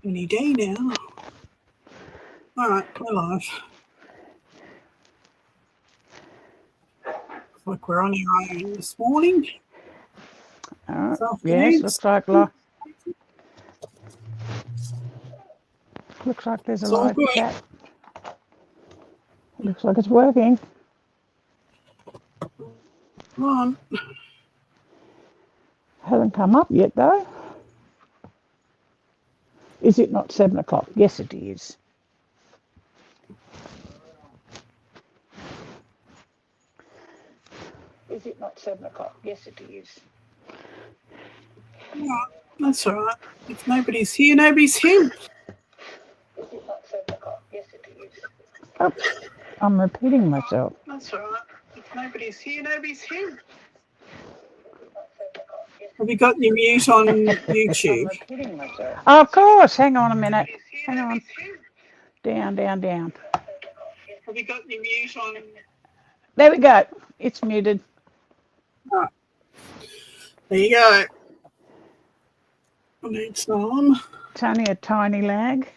any day now. All right, we're live. Looks like we're on our own this morning. Yes, looks like there's a live chat. Looks like it's working. Come on. Hasn't come up yet, though. Is it not 7 o'clock? Yes, it is. Is it not 7 o'clock? Yes, it is. Yeah, that's all right. If nobody's here, nobody's here. Is it not 7 o'clock? Yes, it is. Oh, I'm repeating myself. That's all right. If nobody's here, nobody's here. Have you got your mute on YouTube? I'm repeating myself. Oh, of course. Hang on a minute. Hang on. Down. Have you got your mute on? There we go. It's muted. Right. There you go. It's on. It's only a tiny lag.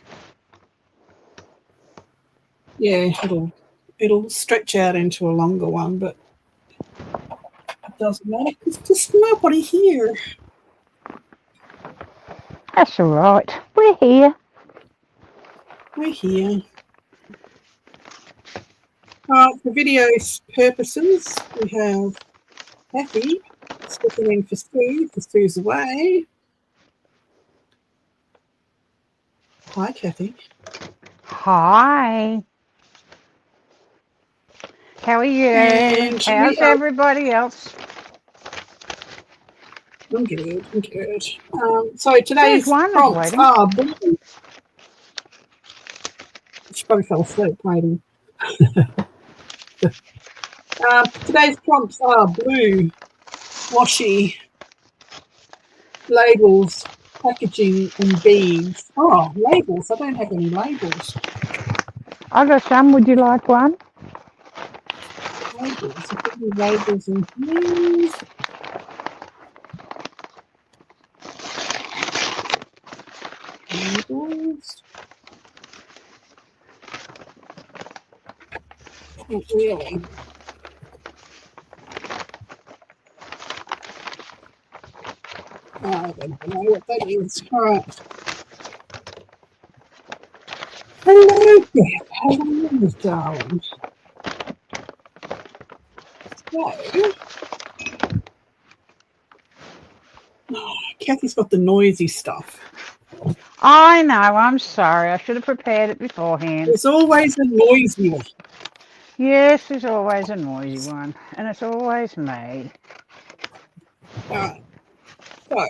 Yeah, it'll stretch out into a longer one, but it doesn't matter because there's nobody here. That's all right. We're here. We're here. For video purposes, we have Kathy stepping in for Sue because Sue's away. Hi, Kathy. Hi. How are you? And how's everybody else? I'm good. So today's prompts are blue. She probably fell asleep waiting. Today's prompts are blue, washi, labels, packaging, and beads. Oh, labels. I don't have any labels. I got some. Would you like one? Labels. I put the labels in here. Labels. Not really. I don't know what that is. All right. Hello, Deb. Hello, darling. So, Kathy's got the noisy stuff. I know. I'm sorry. I should have prepared it beforehand. There's always a noisy one. Yes, there's always a noisy one, and it's always me. All right. So,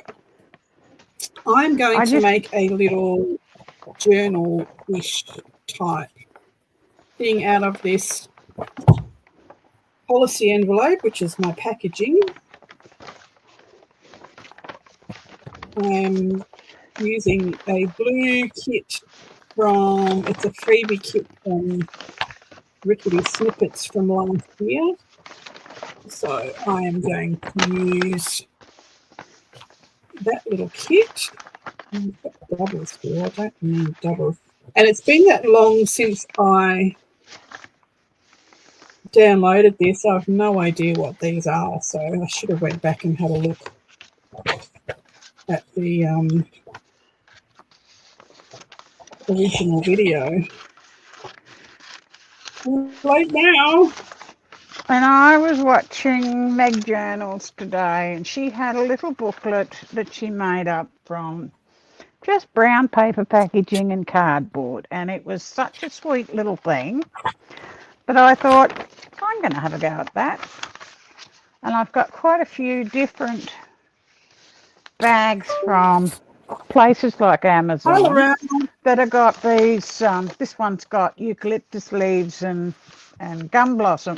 I'm going to make a little journal-ish type thing out of this policy envelope, which is my packaging. I'm using a blue kit it's a freebie kit from Rickety Snippets from last year. So I am going to use that little kit. I've got doubles here. I don't need doubles. And it's been that long since I downloaded this. I have no idea what these are, so I should have went back and had a look at the original video. Late now. And I was watching Meg Journals today, and she had a little booklet that she made up from just brown paper packaging and cardboard, and it was such a sweet little thing. But I thought, I'm going to have a go at that. And I've got quite a few different bags from places like Amazon that have got these. This one's got eucalyptus leaves and gum nuts on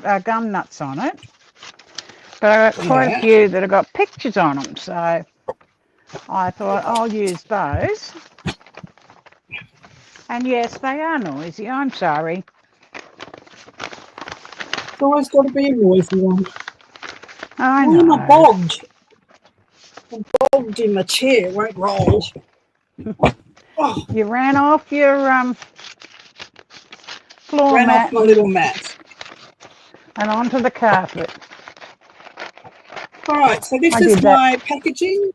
it. But I've got quite a few that have got pictures on them. So I thought I'll use those. And yes, they are noisy. I'm sorry. It's always got to be a noisy one. I know. I'm bogged in my chair, won't roll. Oh, You ran off your floor ran off mat my little mat. and onto the carpet. All right, so this I is did that. my packaging,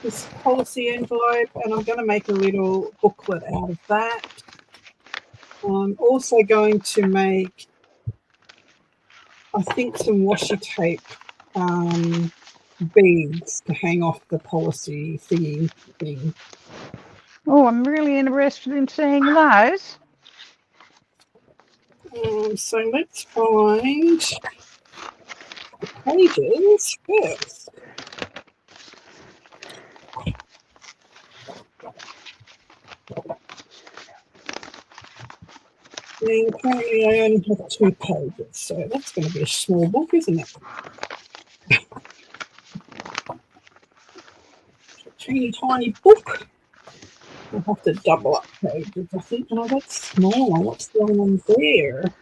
this policy envelope, and I'm going to make a little booklet out of that. I'm also going to make, I think, some washi tape beads to hang off the policy thingy thing. Oh, I'm really interested in seeing those. So let's find the pages first. And currently I only have 2 pages, so that's going to be a small book, isn't it? A teeny tiny book. I'll have to double up pages, I think. Oh, that's smaller. What's going on there?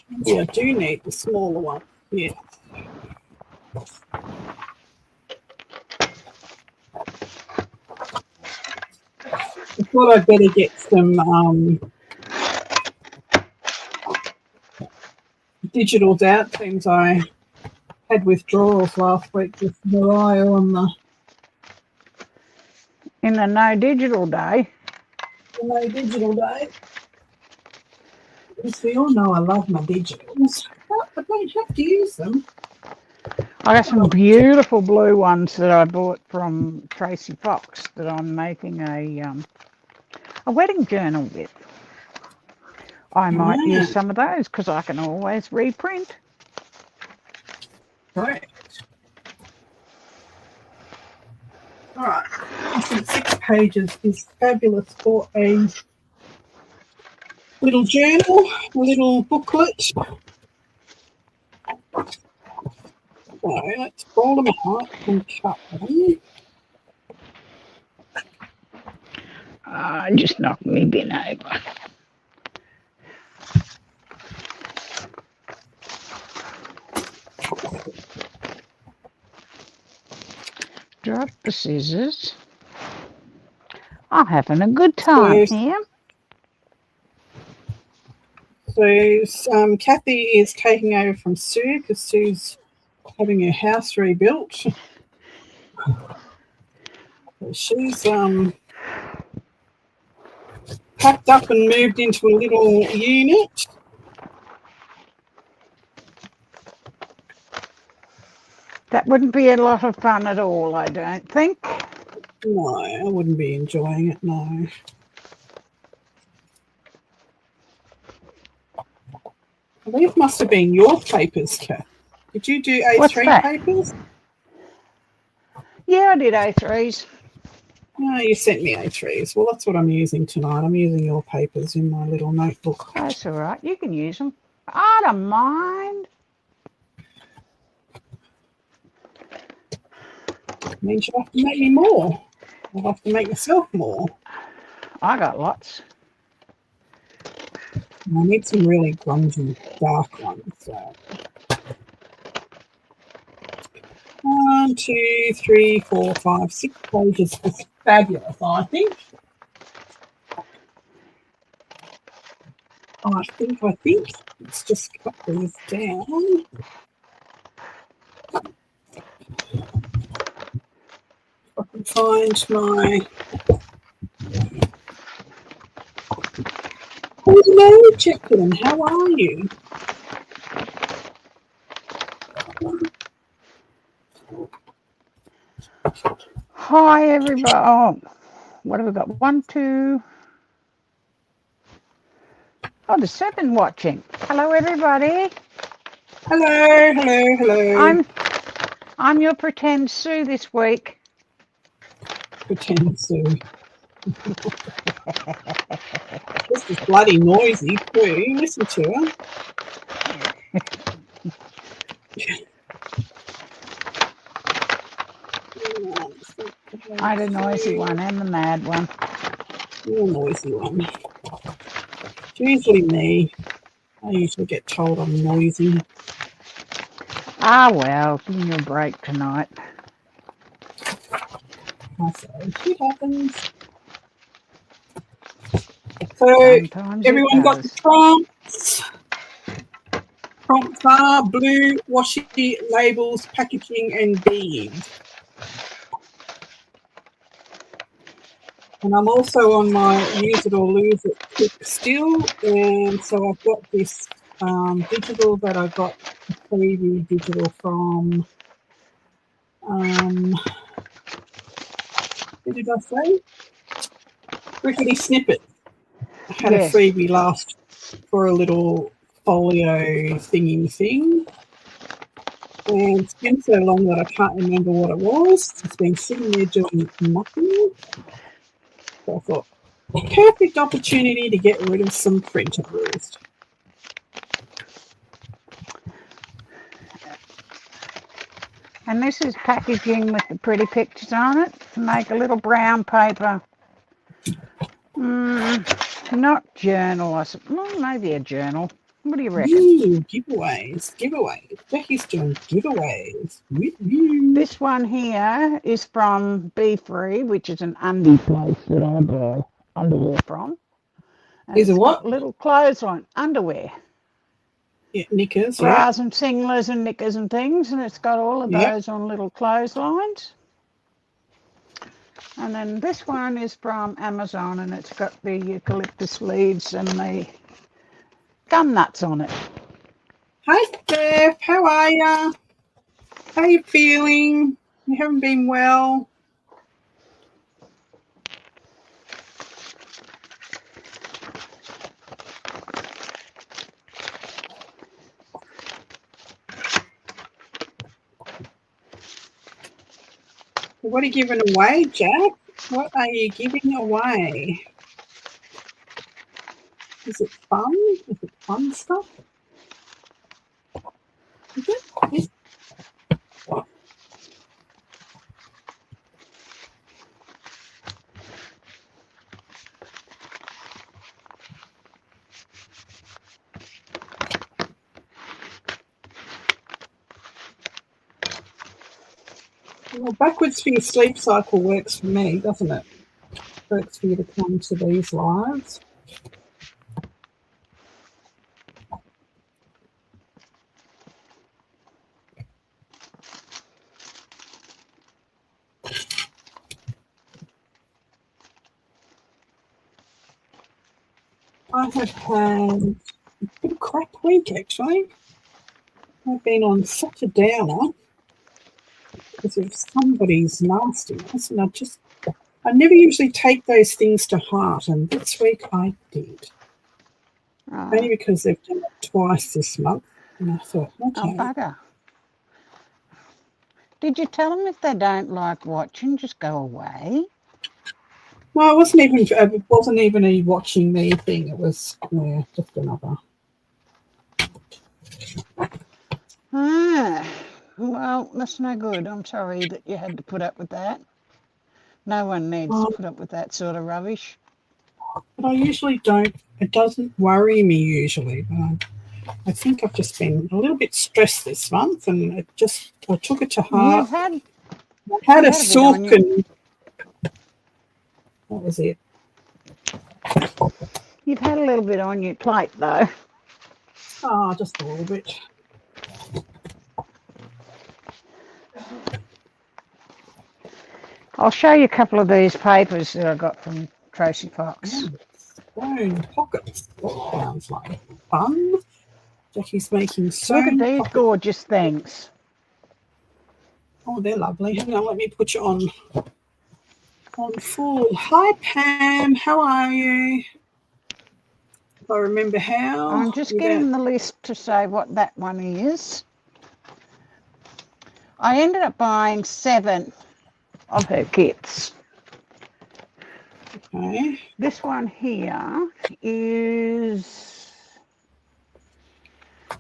Maybe I do need the smaller one. Yeah. I thought I'd better get some digitals out since I had withdrawals last week with Mariah on the No digital day. digital day. Because we all know I love my digitals, but I don't have to use them. I got some beautiful blue ones that I bought from Tracy Fox that I'm making a wedding journal with. I might use some of those because I can always reprint. Correct. All right. I think 6 pages is fabulous for a little journal, a little booklet. So let's roll them out and cut them. Just knocked me bin over. Drop the scissors. I'm having a good time here. So Kathy is taking over from Sue because Sue's having her house rebuilt. She's packed up and moved into a little unit. That wouldn't be a lot of fun at all, I don't think. No, I wouldn't be enjoying it, no. Well, these must have been your papers, Kath. Did you do A3 papers? Yeah, I did A3s. No, you sent me A3s. Well, that's what I'm using tonight. I'm using your papers in my little notebook. That's all right. You can use them. I don't mind. Means you have to make me more. I'll have to make myself more. I got lots. I need some really grungy, dark ones. So. 1, 2, 3, 4, 5, 6 pages is fabulous, I think. I think. Let's just cut these down. I can find my... Hello, Jacqueline. How are you? Hi, everybody. Oh, what have we got? 1, 2. Oh, there's 7 watching. Hello, everybody. Hello. I'm your pretend Sue this week. Pretend Sue. This is bloody noisy too. Listen to her. I had a noisy one and the mad one. You're a noisy one. It's usually me. I usually get told I'm noisy. Ah, well, give me a break tonight. So shit happens. So Sometimes everyone got the prompts. Prompts are blue, washi, labels, packaging, and beads. And I'm also on my use it or lose it kick still. And so I've got this digital that I got a freebie digital from, what did I say? Rickety Snippet. I had a freebie last for a little folio thingy thing. And it's been so long that I can't remember what it was. It's been sitting there doing nothing. So I thought, perfect opportunity to get rid of some printables. And this is packaging with the pretty pictures on it to make a little brown paper. Not journal, I suppose. Well, maybe a journal. What do you reckon? Giveaways. Becky's doing giveaways. This one here is from Be Free, which is an undie place that I buy underwear from. And Is it what? Got little clothes on, underwear. Yeah, knickers, bras and singlers and knickers and things, and it's got all of Yep. those on little clotheslines. And then this one is from Amazon, and it's got the eucalyptus leaves and the gum nuts on it. Hi, Steph. How are you? How are you feeling? You haven't been well? What are you giving away, Jack? What are you giving away? Is it fun? Is it fun stuff? Is it? Is Well, backwards for your sleep cycle works for me, doesn't it? Works for you to come to these lives. I have had a bit of crap week, actually. I've been on such a downer because of somebody's nastiness, and I never usually take those things to heart, and this week I did. Only because they've done it twice this month, and I thought, okay. Oh, bugger. Did you tell them if they don't like watching, just go away? No, it wasn't even a watching me thing. It was just another. Well, that's no good. I'm sorry that you had to put up with that. No one needs to put up with that sort of rubbish. But I usually don't. It doesn't worry me usually. But I think I've just been a little bit stressed this month, and I took it to heart. I had a sook, and that was it. You've had a little bit on your plate, though. Oh, just a little bit. I'll show you a couple of these papers that I got from Tracy Fox. Stone pockets. That sounds like fun. Jackie's making Look at these gorgeous things. Oh, they're lovely. Hang on, let me put you on full. Hi, Pam. How are you? If I remember how. I'm just getting the list to say what that one is. I ended up buying 7 of her kits. Okay. This one here is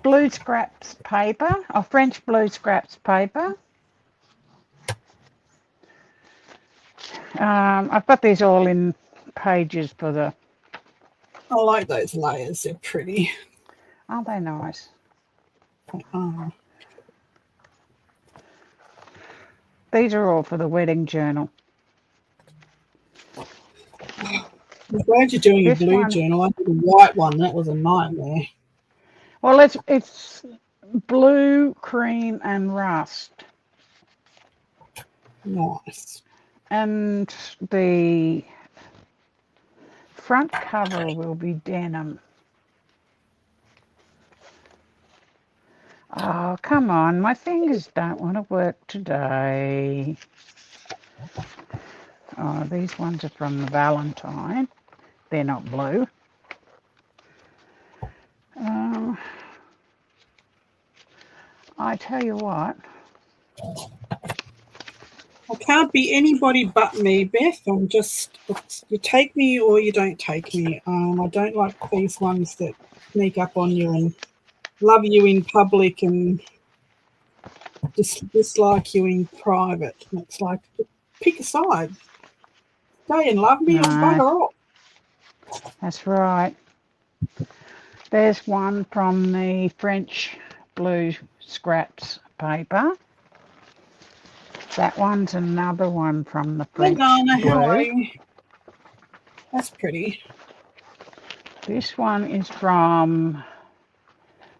blue scraps paper, or French blue scraps paper. I've got these all in pages for the... I like those layers. They're pretty. Aren't they nice? They are. These are all for the wedding journal. I'm glad you're doing a This blue one, journal. I did a white one. That was a nightmare. well, it's blue, cream, and rust. Nice. And the front cover will be denim. Oh, come on. My fingers don't want to work today. Oh, these ones are from the Valentine. They're not blue. I tell you what. I can't be anybody but me, Beth. I'm just, you take me or you don't take me. I don't like these ones that sneak up on you and love you in public and dislike you in private. And it's like, pick a side. Stay and love me or No, bugger off. that's right. There's one from the French blue scraps paper. That one's another one from the French Donna, how are blue. you? That's pretty. This one is from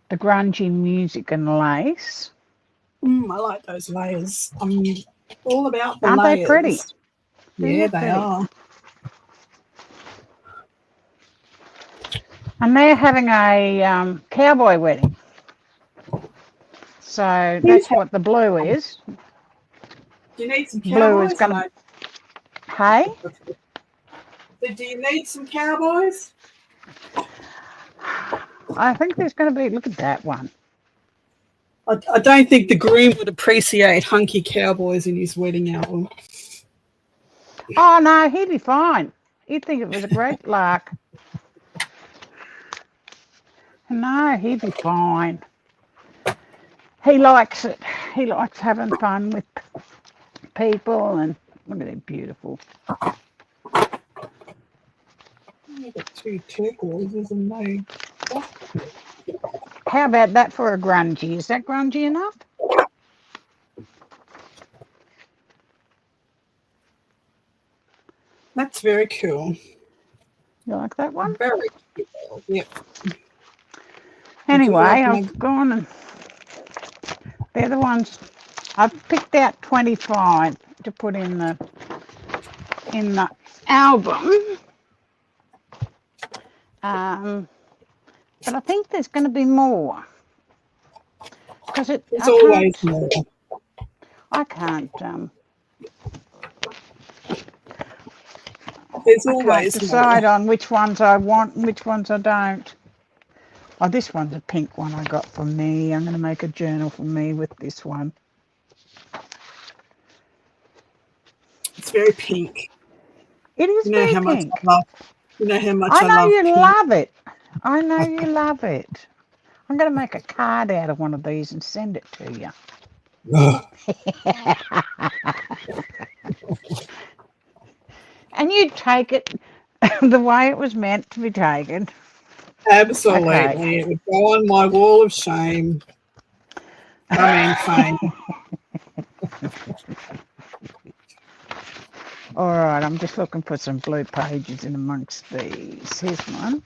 the grungy music and lace. I like those layers. I'm all about the Aren't layers. they pretty? Yeah, they are. And they're having a cowboy wedding. So that's what the blue is. Do you need some Blue cowboys? is going to... Hey? Do you need some cowboys? I think there's going to be... Look at that one. I don't think the groom would appreciate hunky cowboys in his wedding album. Oh, no, he'd be fine. He'd think it was a great lark. No, he'd be fine. He likes it. He likes having fun with people, and look at it, beautiful. I've got two turquoises and no. How about that for a grungy? Is that grungy enough? That's very cool. You like that one? Very cool. Yep. Anyway, I've gone and they're the ones I've picked out 25 to put in the album. But I think there's going to be more because there's always more. I can't. There's I always can't decide more. on which ones I want and which ones I don't. Oh, this one's a pink one I got from me. I'm going to make a journal for me with this one. It's very pink. It is very pink. You know how much I know you pink. love it. I know you love it. I'm going to make a card out of one of these and send it to you. And you take it the way it was meant to be taken. Absolutely. Okay. It would go on my wall of shame. Fame. All right, I'm just looking for some blue pages in amongst these. Here's one.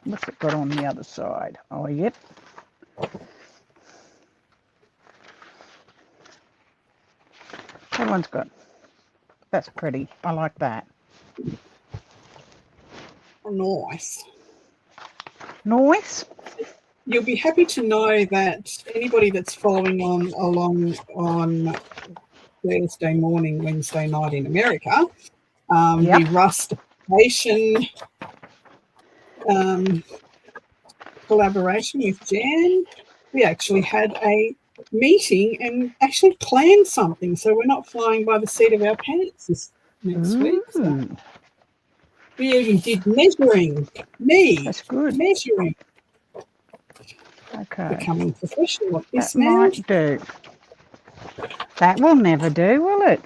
What's it got on the other side? Oh, yep. That one's good. That's pretty. I like that. Nice. Nice. You'll be happy to know that anybody that's following along on Thursday morning, Wednesday night in America, the Rustation collaboration with Jan, we actually had a meeting and actually planned something. So we're not flying by the seat of our pants this next week. So we even did measuring. That's good. Measuring. Okay. Becoming professional at this that now. Might do. That will never do, will it?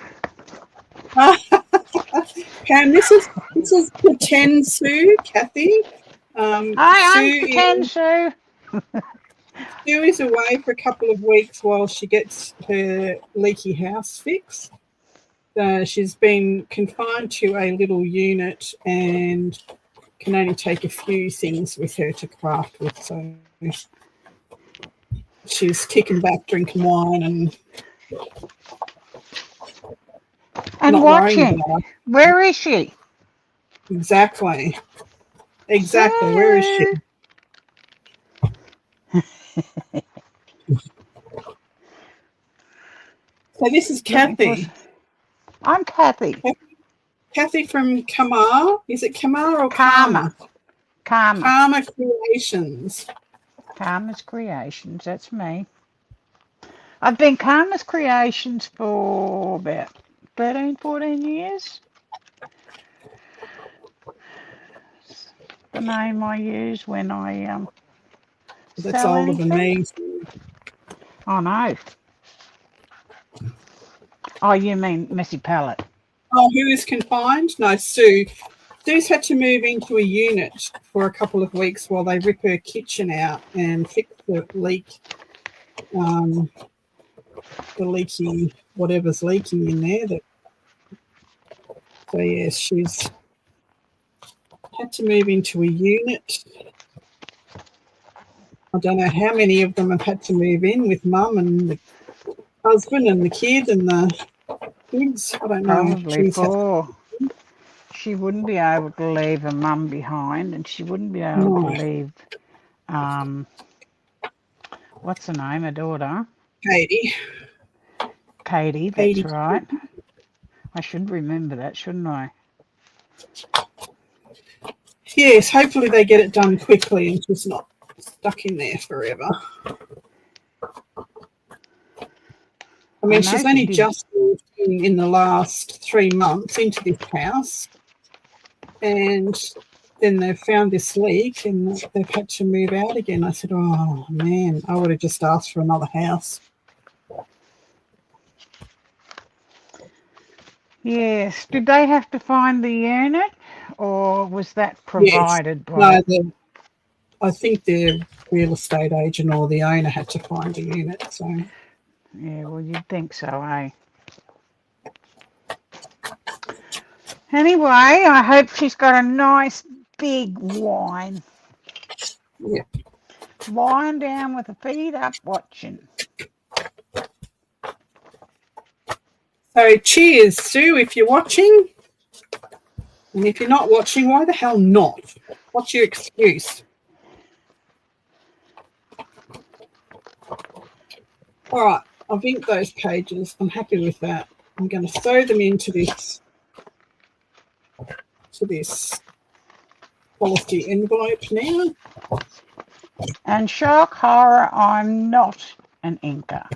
Pam, this is pretend Sue, Kathy. Hi, I'm pretend Sue. Sue is away for a couple of weeks while she gets her leaky house fixed. she's been confined to a little unit and can only take a few things with her to craft with. So she's kicking back, drinking wine, and not worrying watching. about her. Where is she? Exactly. Where is she? Sue. So this is Kathy. I'm Kathy. Kathy from Kamar. Is it Kamar or Karma. Karma? Karma Creations. Karma's Creations, that's me. I've been Karma's Creations for about 13, 14 years. The name I use when I That's sell older anything. than me. Oh, no. Oh, you mean Missy Pallet. Oh, who is confined? No, Sue. Sue's had to move into a unit for a couple of weeks while they rip her kitchen out and fix the leak. The leaky, whatever's leaking in there. So, yes, she's had to move into a unit. I don't know how many of them have had to move in with mum and the husband and the kid and the kids. I don't know. Probably 4. She wouldn't be able to leave her mum behind, and she wouldn't be able to leave, what's her name, her daughter? Katie. Katie, that's right. I should remember that, shouldn't I? Yes, hopefully they get it done quickly and she's not stuck in there forever. I mean, she's only just moved in the last 3 months into this house, and then they've found this leak and they've had to move out again. I said, oh, man, I would have just asked for another house. Yes. Did they have to find the unit, or was that provided by? No, I think the real estate agent or the owner had to find a unit. So yeah, well, you'd think so, eh? Anyway, I hope she's got a nice big wine. Yeah. Lying down with her feet up watching. So cheers, Sue, if you're watching. And if you're not watching, why the hell not? What's your excuse? All right, I've inked those pages. I'm happy with that. I'm going to sew them into this policy envelope now. And shock horror, I'm not an inker.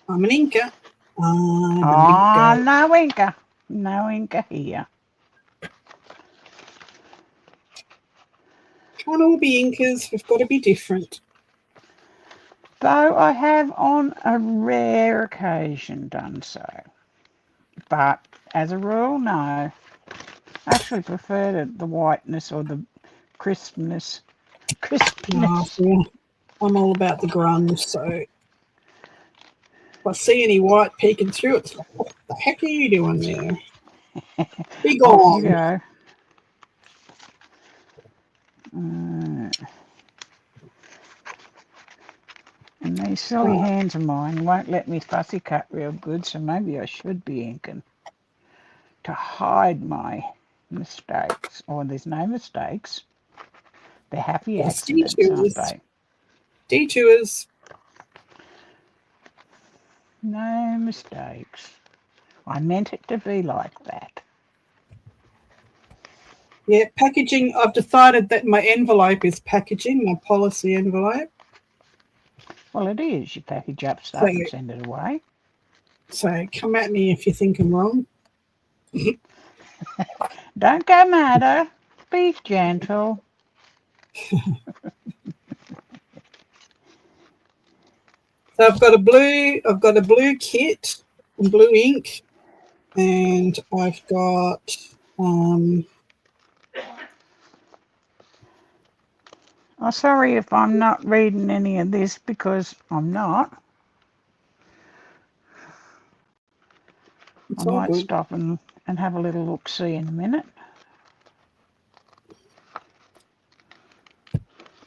I'm an inker. No inker. No inker here. Can't all be inkers. We've got to be different. Though I have on a rare occasion done so. But as a rule, no. I actually prefer the whiteness or the crispness. Oh, yeah. I'm all about the grunge, so if I see any white peeking through, it's like, what the heck are you doing there? Be gone. Off you go. And these silly hands of mine won't let me fussy cut real good, so maybe I should be inking to hide my mistakes. Or there's no mistakes. They're happy accidents, aren't they? Detours. No mistakes. I meant it to be like that. Yeah, packaging. I've decided that my envelope is packaging, my policy envelope. Well, it is. You package up stuff and send it away. So come at me if you think I'm wrong. Don't go mad. Be gentle. So I've got a blue kit and blue ink, and I've got I'm sorry if I'm not reading any of this because I'm not. I It's all might good. stop and have a little look-see in a minute.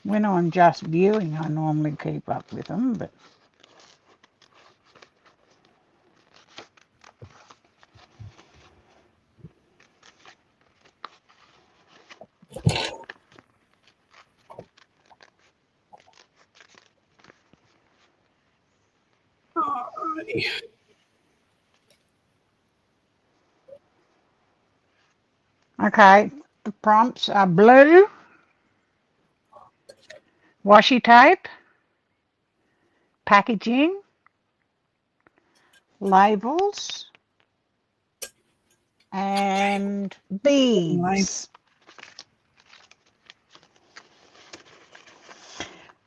When I'm just viewing, I normally keep up with them, but Alrighty. okay. The prompts are blue, washi tape, packaging, labels, and beads.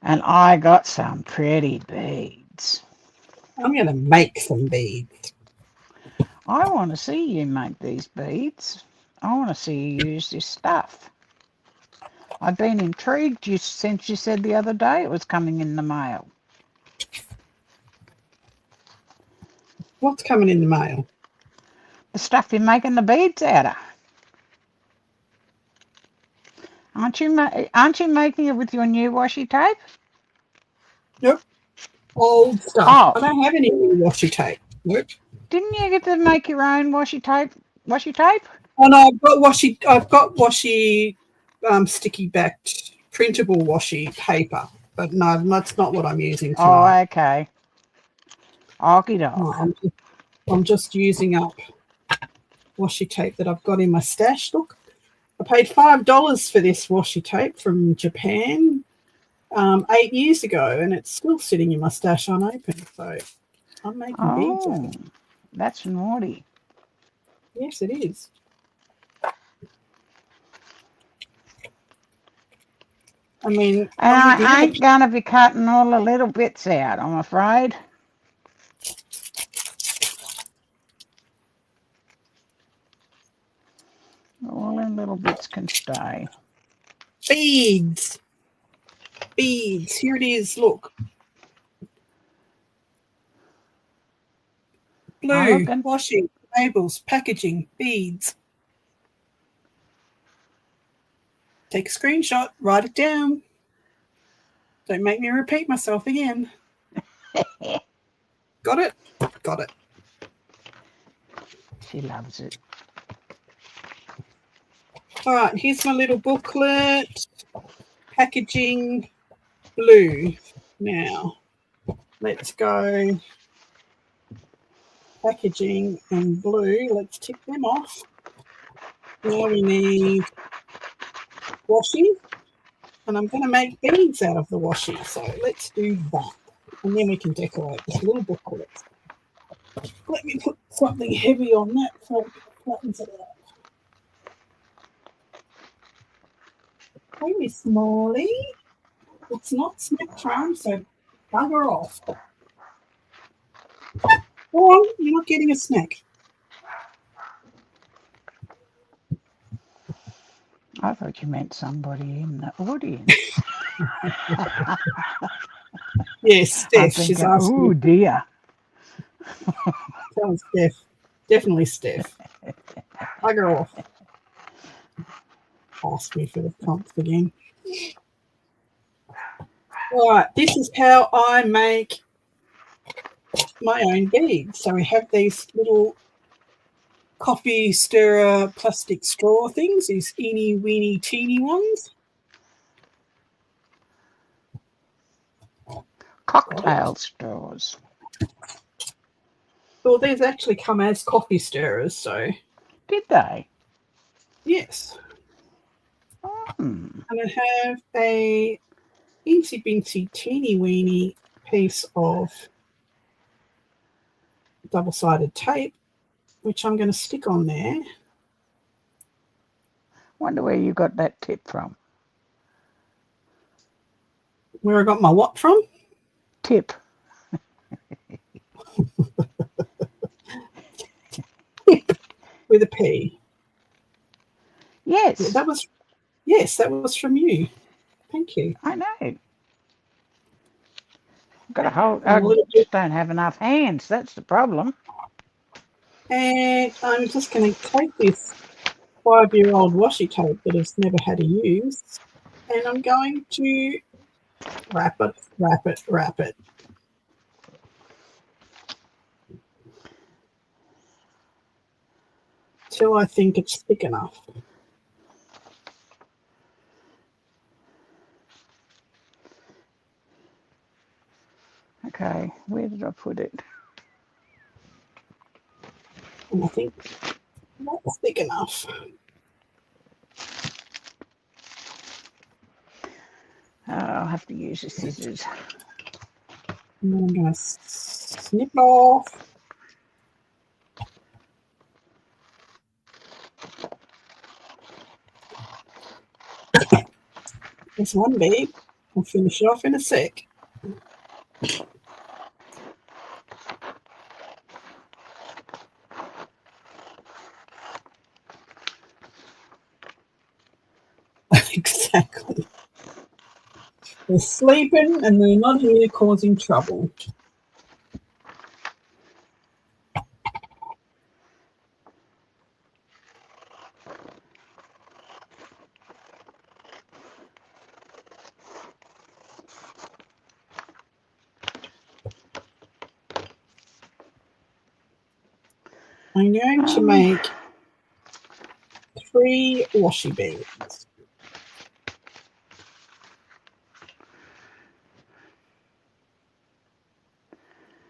And I got some pretty beads. I'm going to make some beads. I want to see you make these beads. I want to see you use this stuff. I've been intrigued since you said the other day it was coming in the mail. What's coming in the mail? The stuff you're making the beads out of. Aren't you making it with your new washi tape? Nope. Old stuff. Oh. I don't have any new washi tape. Nope. Didn't you get to make your own washi tape? Oh no, I've got washi sticky backed printable washi paper. But no, that's not what I'm using tonight. Oh, okay. Okie doke. No, I'm just using up washi tape that I've got in my stash. Look, I paid $5 for this washi tape from Japan 8 years ago, and it's still sitting in my stash unopened. So I'm making beads out of it. That's naughty. Yes, it is. I mean, and I ain't going to be cutting all the little bits out, I'm afraid. All them little bits can stay. Beads. Beads. Here it is. Look. Blue, washing, labels, packaging, beads. Take a screenshot, write it down. Don't make me repeat myself again. Got it? Got it. She loves it. All right, here's my little booklet. Packaging, blue. Now, let's go. Packaging and blue. Let's tick them off. Now we need washi. And I'm going to make beads out of the washi. So let's do that. And then we can decorate this little booklet. Let me put something heavy on that so it flattens it out. Hey, Miss Morley. It's not snack time, so bugger off. Go on, you're not getting a snack. I thought you meant somebody in the audience. Yes, Steph. She's asking. Oh, dear. Tell Steph. Definitely Steph. Bugger off. Ask me for the prompts again. All right, this is how I make my own beads. So we have these little coffee stirrer plastic straw things, these eeny weeny teeny ones. Cocktail straws. Well, these actually come as coffee stirrers, so. Did they? Yes. And I have a incy bincy teeny weeny piece of double-sided tape, which I'm going to stick on there. Wonder where you got that tip from. Where I got my what from? Tip. Tip with a P. Yes. That was from you. Thank you. I know. Got a whole. I just don't have enough hands. That's the problem. And I'm just going to take this 5-year-old washi tape that has never had a use, and I'm going to wrap it, wrap it, wrap it. Till I think it's thick enough. Okay, where did I put it? And I think that's thick enough. I'll have to use the scissors. And then I'm going to snip it off. There's one bead. I'll finish it off in a sec. Exactly. They're sleeping and they're not here causing trouble. I'm going to make 3 washi beads.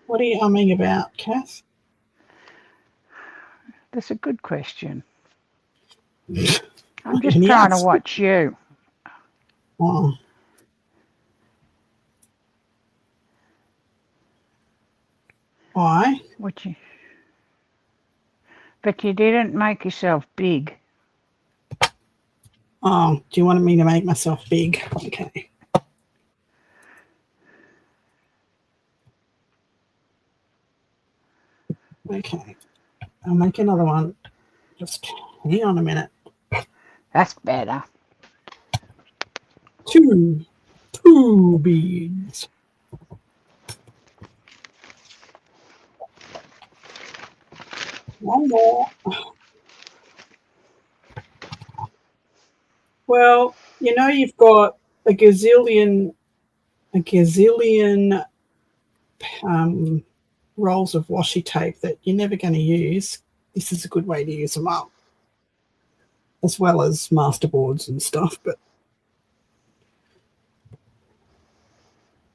What are you umming about, Kath? That's a good question. I'm just Any trying to else? watch you. Oh. Why? But you didn't make yourself big. Oh, do you want me to make myself big? Okay. Okay. I'll make another one. Just hang on a minute. That's better. 2 beads. One more. Well, you know you've got a gazillion rolls of washi tape that you're never going to use. This is a good way to use them up, as well as masterboards and stuff. But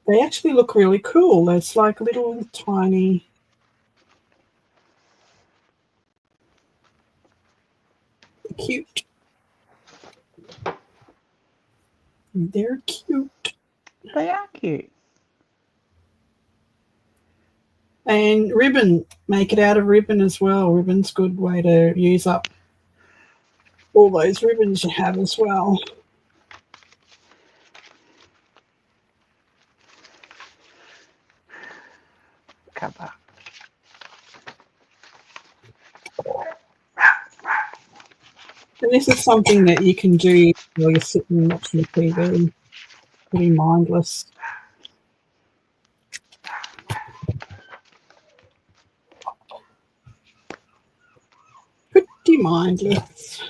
they actually look really cool. It's like little tiny. Cute. They're cute. They are cute. And ribbon, make it out of ribbon as well. Ribbon's a good way to use up all those ribbons you have as well. Cover. And this is something that you can do while you're sitting watching TV. Pretty mindless. Pretty mindless.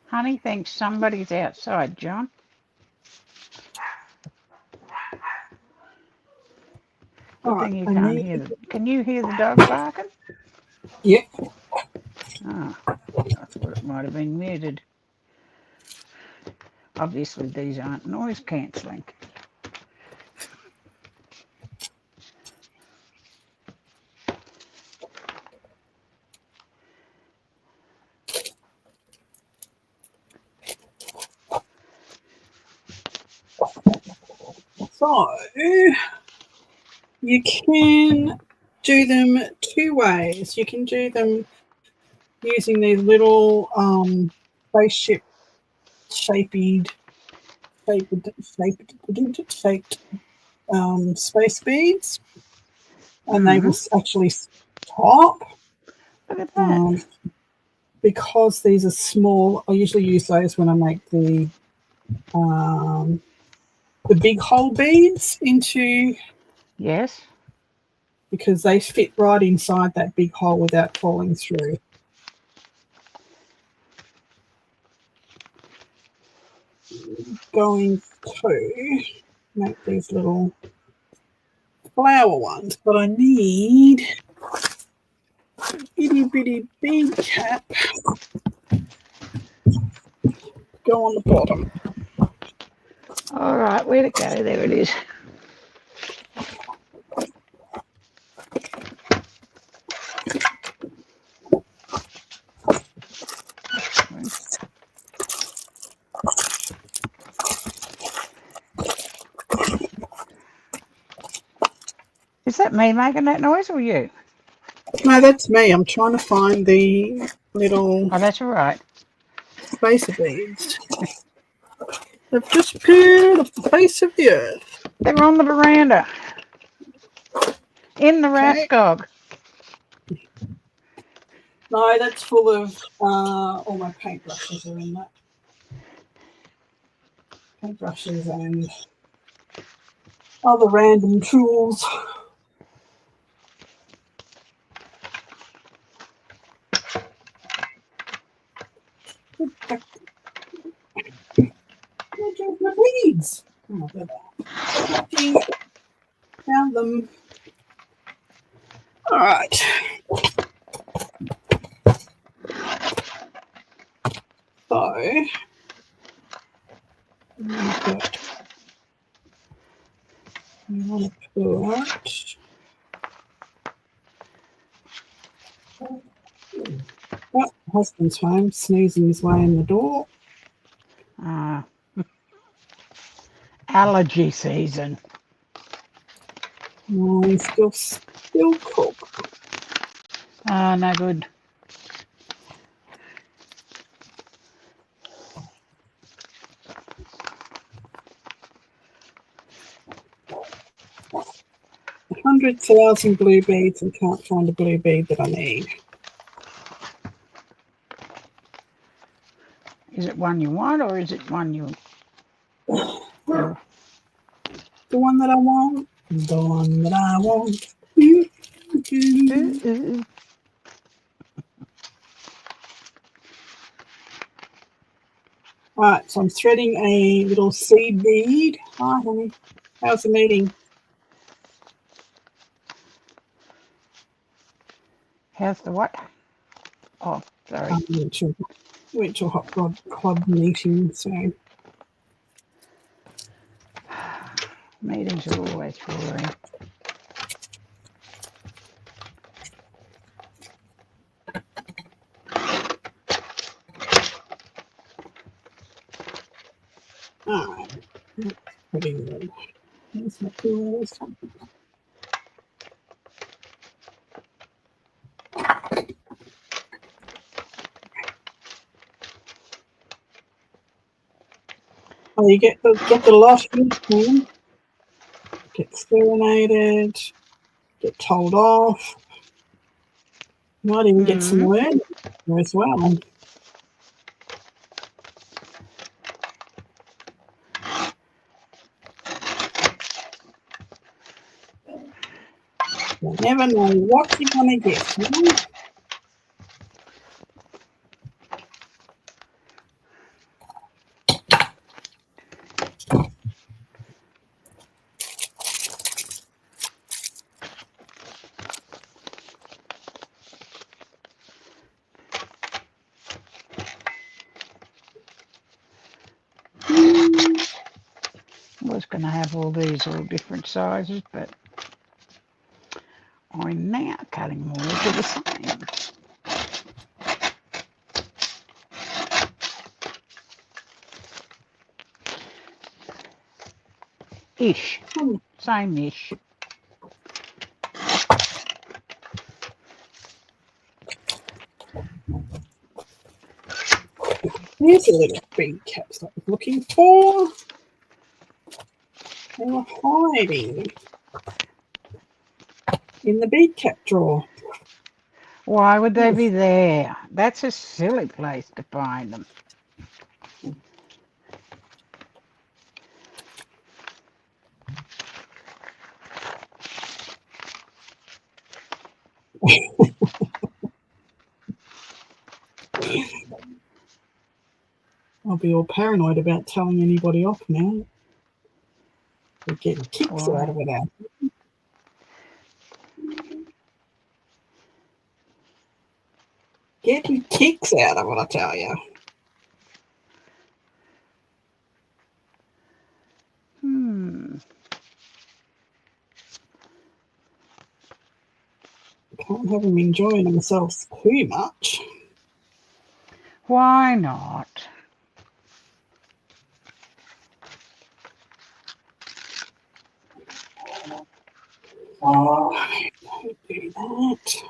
Honey thinks somebody's outside, John. Good thing you can't hear them. Can you hear the dog barking? Yep. Oh, I thought it might have been muted. Obviously, these aren't noise cancelling. So you can do them 2 ways. You can do them using these little spaceship shaped space beads, and they will actually stop. Look at that. Because these are small, I usually use those when I make the big hole beads into. Yes. because they fit right inside that big hole without falling through. Going to make these little flower ones, but I need a itty bitty bead cap. Go on the bottom. All right, where'd it go? There it is. Is that me making that noise or you? No, that's me. I'm trying to find the little Oh, that's all right. spacer beads. They've just appeared off the face of the earth. They're on the veranda. In the Okay. Raskog. No, that's full of all my paintbrushes are in that. Paintbrushes and other random tools. My beads. Oh, they're there. Found them. All right. So you want to put oh, husband's home, sneezing his way in the door. Allergy season. No, he's still cool. Oh, no good. $100,000 blue beads and can't find a blue bead that I need. Is it one you want or is it one you... The one that I want. The one that I want. Alright, so I'm threading a little seed bead. Hi, honey. How's the meeting? How's the what? Oh, sorry. Went to a hot rod club meeting, so... Meetings are always boring. Alright. Pretty good. Here's my tools. Oh, you get the lot in, get serenaded, get told off. You might even get some word as well. You never know what you're going to get. You know? I was going to have all these all different sizes, but I'm now cutting them all to the same. Ish. Same-ish. Here's a little bead caps that I was looking for. They were hiding in the bead cap drawer. Why would they be there? That's a silly place to find them. I'll be all paranoid about telling anybody off now. We're getting kicks out of it now. Getting kicks out of it, I tell you. Can't have them enjoying themselves too much. Why not? Oh, don't do that.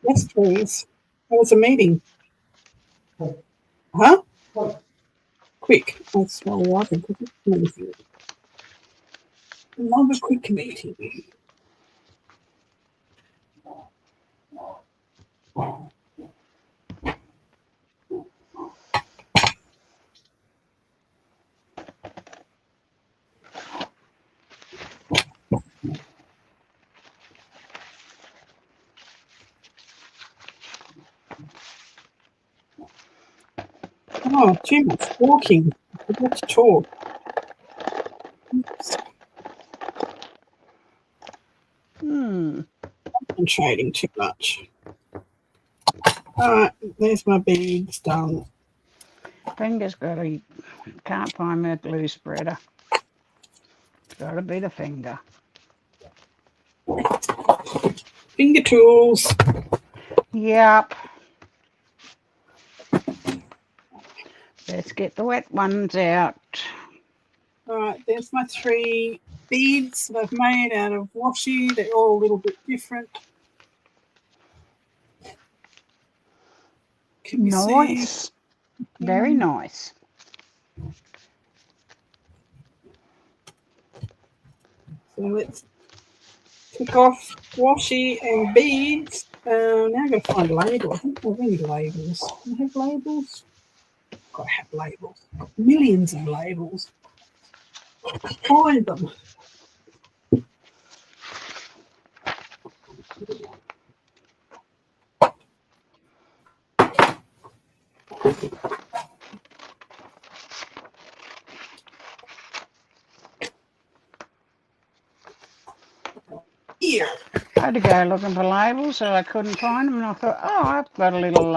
Yes, please. How was the meeting? Huh? Quick. That's what I like. Love a quick meeting. Oh, too much talking. I forgot to talk. Oops. Concentrating too much. All right, there's my beads done. Finger's got to, can't find my glue spreader. It's got to be the finger. Finger tools. Yep. Let's get the wet ones out. All right, there's my 3 beads that I've made out of washi. They're all a little bit different. Can you Nice. see? Very nice. So let's pick off washi and beads. Now I've got to find a label. I think I need labels. Do I have labels? Got to have labels. Millions of labels. Find them. Here. I had to go looking for labels, so I couldn't find them, and I thought, oh, I've got a little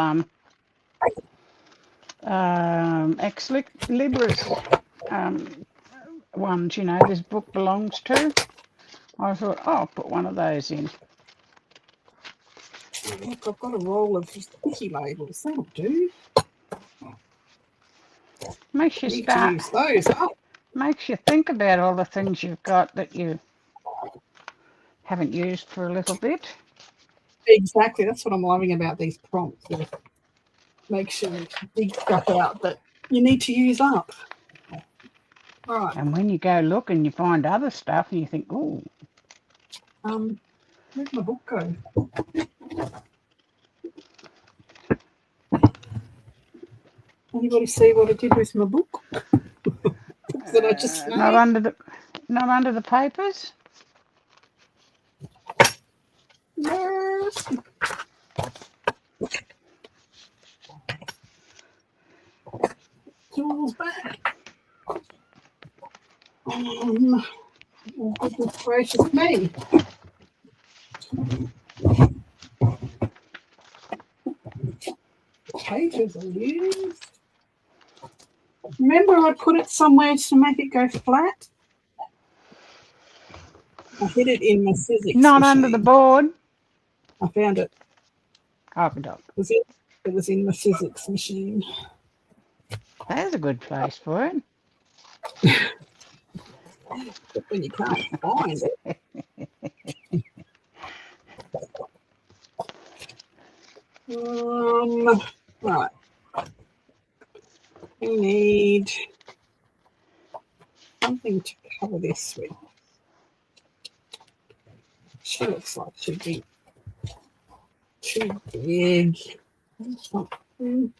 ex libris ones, you know, this book belongs to. I thought, oh, I'll put one of those in. Look, I've got a roll of sticky labels. That'll do. Makes you Need start. to use those up. Makes you think about all the things you've got that you haven't used for a little bit. Exactly. That's what I'm loving about these prompts. Makes you dig stuff out that you need to use up. All right. And when you go look and you find other stuff and you think, oh. Where'd my book go? Anybody see what I did with my book? That I just made? Not under the papers? Yes. Tools back. Oh, goodness gracious me. Papers are used. Remember I put it somewhere to make it go flat? I hid it in my physics Not machine. under the board. I found it. Okey-doke. It was in the physics machine. There's a good place for it. But when you can't find it. Right. We need something to cover this with. She looks like she'd be too big. Something.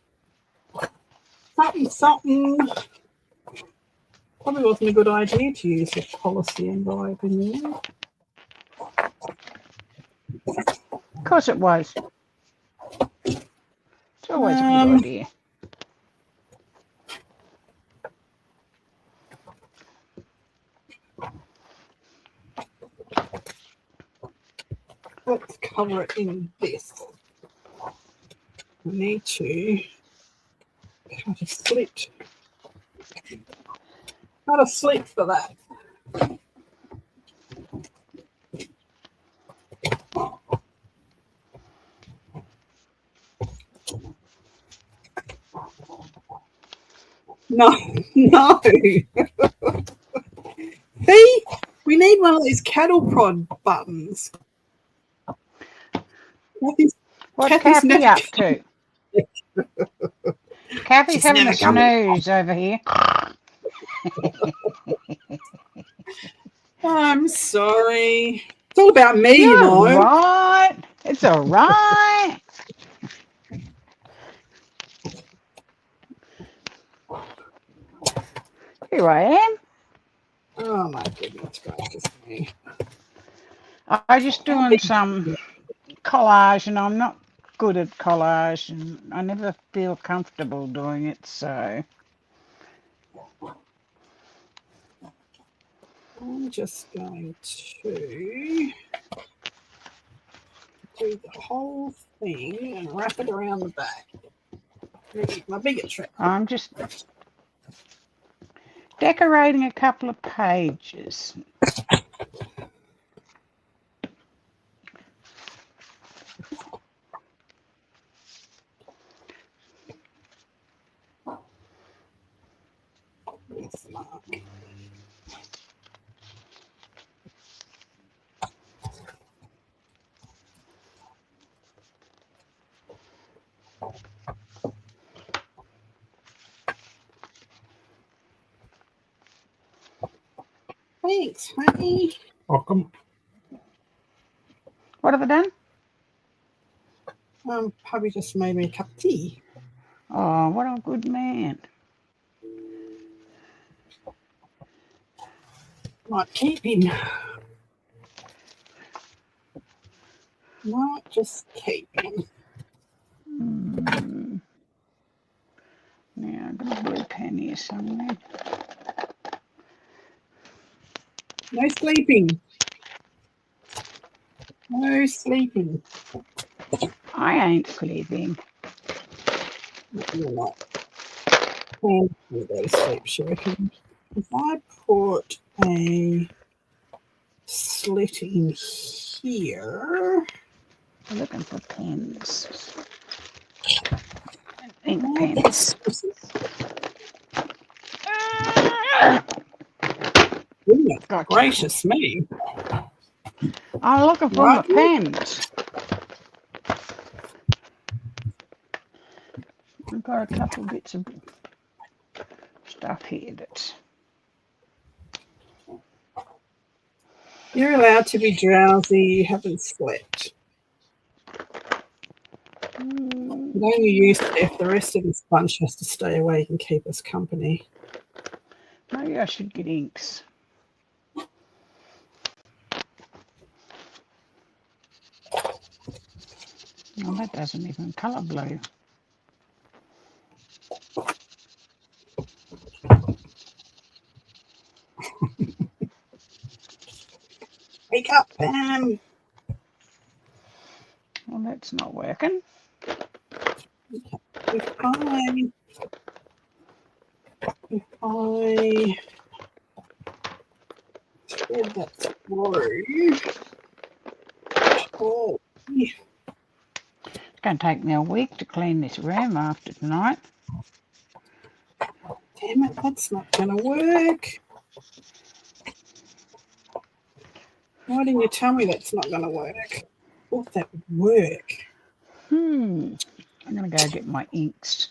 Probably wasn't a good idea to use a policy envelope in there. Of course it was. It's always a good idea. Let's cover it in this. I need to cut a slit. Cut a slit for that. No. See, we need one of these cattle prod buttons. What's Kathy up to? Kathy's having a snooze over here. I'm sorry. It's all about me, You're you know. Right. It's all right. Here I am. Oh my goodness gracious me. I'm just doing some collage, and I'm not good at collage, and I never feel comfortable doing it, so I'm just going to do the whole thing and wrap it around the back. My bigger trick. I'm just decorating a couple of pages. Mark. Thanks, honey. Welcome. What have I done? Hubby just made me a cup of tea. Oh, what a good man. Not keeping. Not just keeping. Now, I've got a blue pen here somewhere. No sleeping. No sleeping. I ain't sleeping. You're not. And you go to sleep, Shuriken. If I put a slit in here. I'm looking for pens. Ink pens. Goodness Gotcha. gracious me. I'm looking for my pens. I've got a couple of bits of stuff here that's... You're allowed to be drowsy. You haven't slept. But only used if the rest of this bunch has to stay awake and keep us company. Maybe I should get inks. Oh, that doesn't even colour blue. Wake up, Pam. Well, that's not working. If I thread that through. Oh. It's going to take me a week to clean this room after tonight. Damn it, that's not going to work. Why didn't you tell me that's not going to work? Thought that would work. I'm going to go get my inks.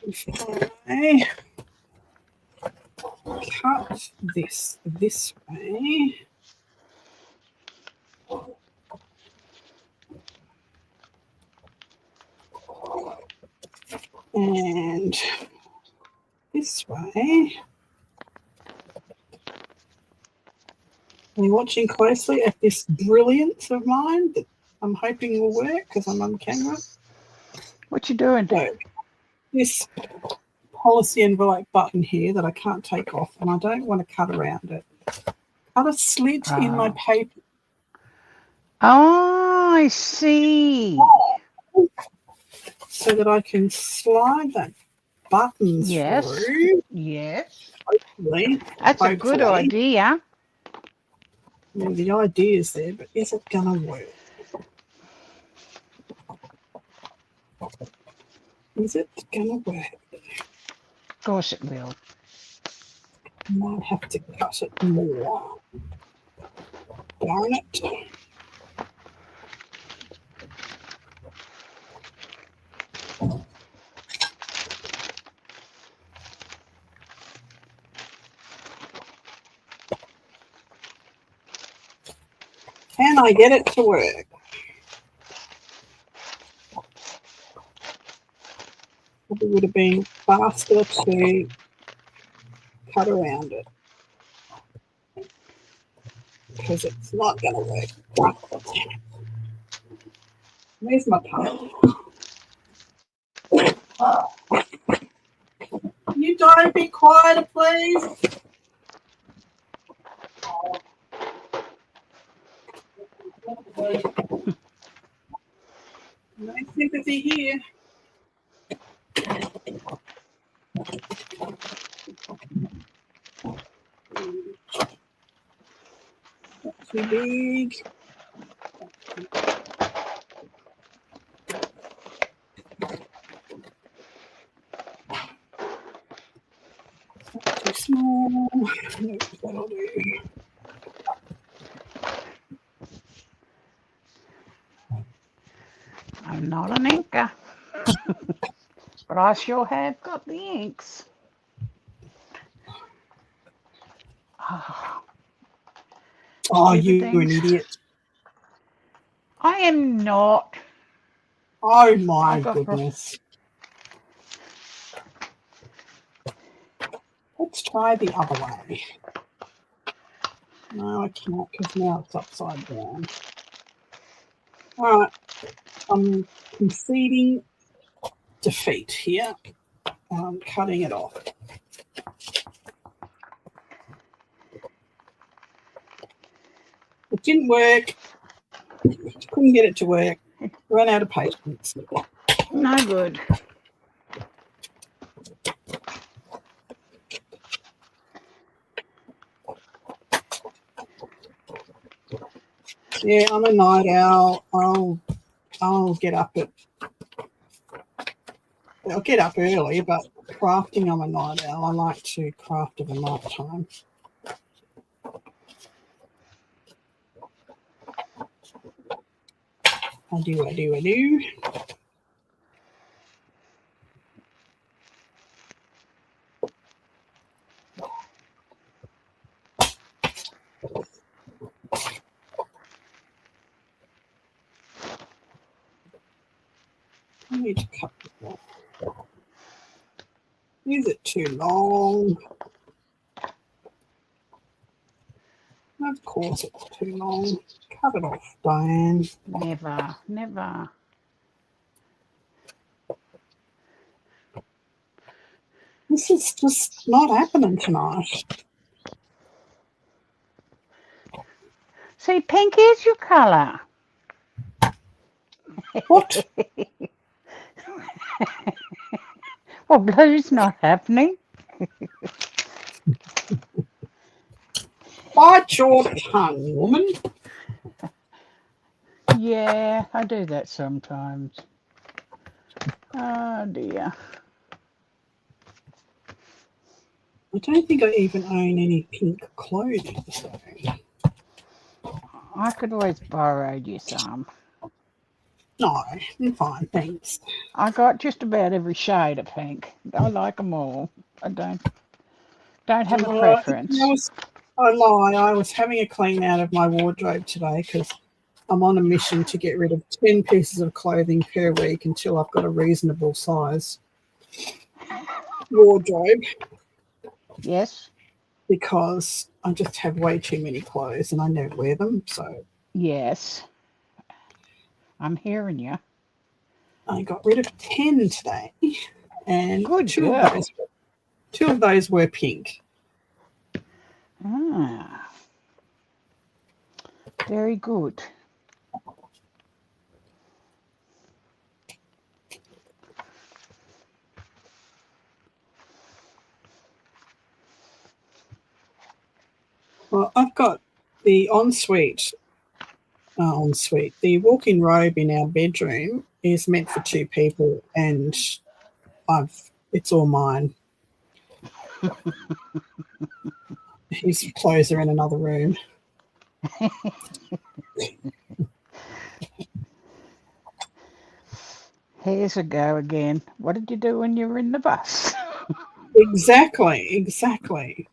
If I cut this way. And this way. Are you watching closely at this brilliance of mine that I'm hoping will work because I'm on camera? What you doing? So, this policy envelope button here that I can't take off, and I don't want to cut around it. Cut a slit in my paper. Oh, I see. So that I can slide that button through. Yes. Hopefully. That's a good idea. Yeah, the idea is there, but is it going to work? Is it going to work? Of course it will. I might have to cut it more. Darn it. Can I get it to work? Probably would have been faster to cut around it because it's not going to work. Where's my pump? You don't be quiet, please. No sympathy here. Not too big. Not too small. Nope, that'll do. I'm not an inker, but I sure have got the inks. Oh, you an idiot. I am not. Oh, my goodness. Let's try the other way. No, I can't because now it's upside down. All right. I'm conceding defeat here. I'm cutting it off. It didn't work. Couldn't get it to work. Run out of patience. No good. Yeah, I'm a night owl. I'll get up early, but crafting, I'm a night owl. I like to craft at the night time. I do. I need to cut this off. Is it too long? Of course it's too long. Cut it off, Diane. Never. This is just not happening tonight. See, pink is your colour. What? Well, blue's not happening. Bite your tongue, woman. Yeah, I do that sometimes. Oh, dear. I don't think I even own any pink clothing. So. I could always borrow you some. No, I'm fine, thanks. I got just about every shade of pink. I like them all. I don't Don't have a I preference. lie. I was having a clean out of my wardrobe today because I'm on a mission to get rid of 10 pieces of clothing per week until I've got a reasonable size wardrobe, Yes, because I just have way too many clothes and I never wear them. So yes. I'm hearing you. I got rid of 10 today, and Good girl. two of those were pink. Ah, very good. Well, I've got the ensuite. The walk-in robe in our bedroom is meant for two people, and it's all mine. His clothes are in another room. Here's a go again. What did you do when you were in the bus? Exactly.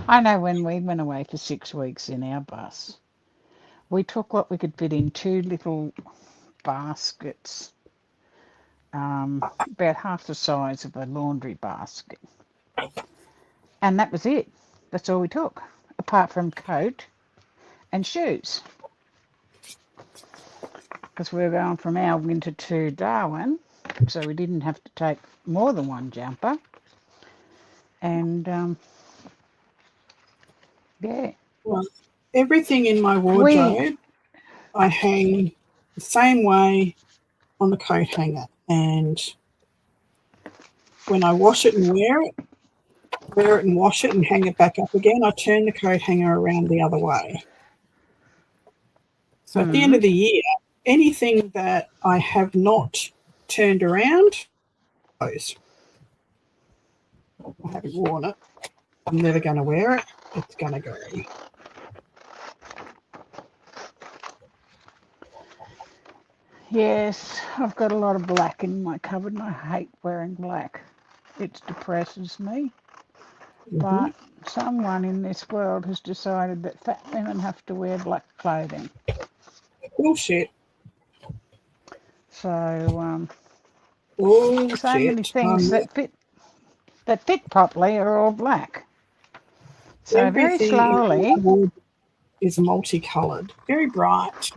I know when we went away for 6 weeks in our bus, we took what we could fit in two little baskets, about half the size of a laundry basket. And that was it. That's all we took, apart from coat and shoes. Because we were going from our winter to Darwin, so we didn't have to take more than one jumper. And yeah, Well, everything in my we wardrobe I hang the same way on the coat hanger, and when I wash it and wear it and wash it and hang it back up again, I turn the coat hanger around the other way. So at the end mm, of the year, anything that I have not turned around goes. I haven't worn it. I'm never going to wear it. It's going to go. yes, I've got a lot of black in my cupboard, and I hate wearing black. It depresses me. Mm-hmm. But someone in this world has decided that fat women have to wear black clothing. Bullshit. So so many Bullshit. things that fit properly are all black. So very Everything in my slowly, wardrobe is multicolored, very bright.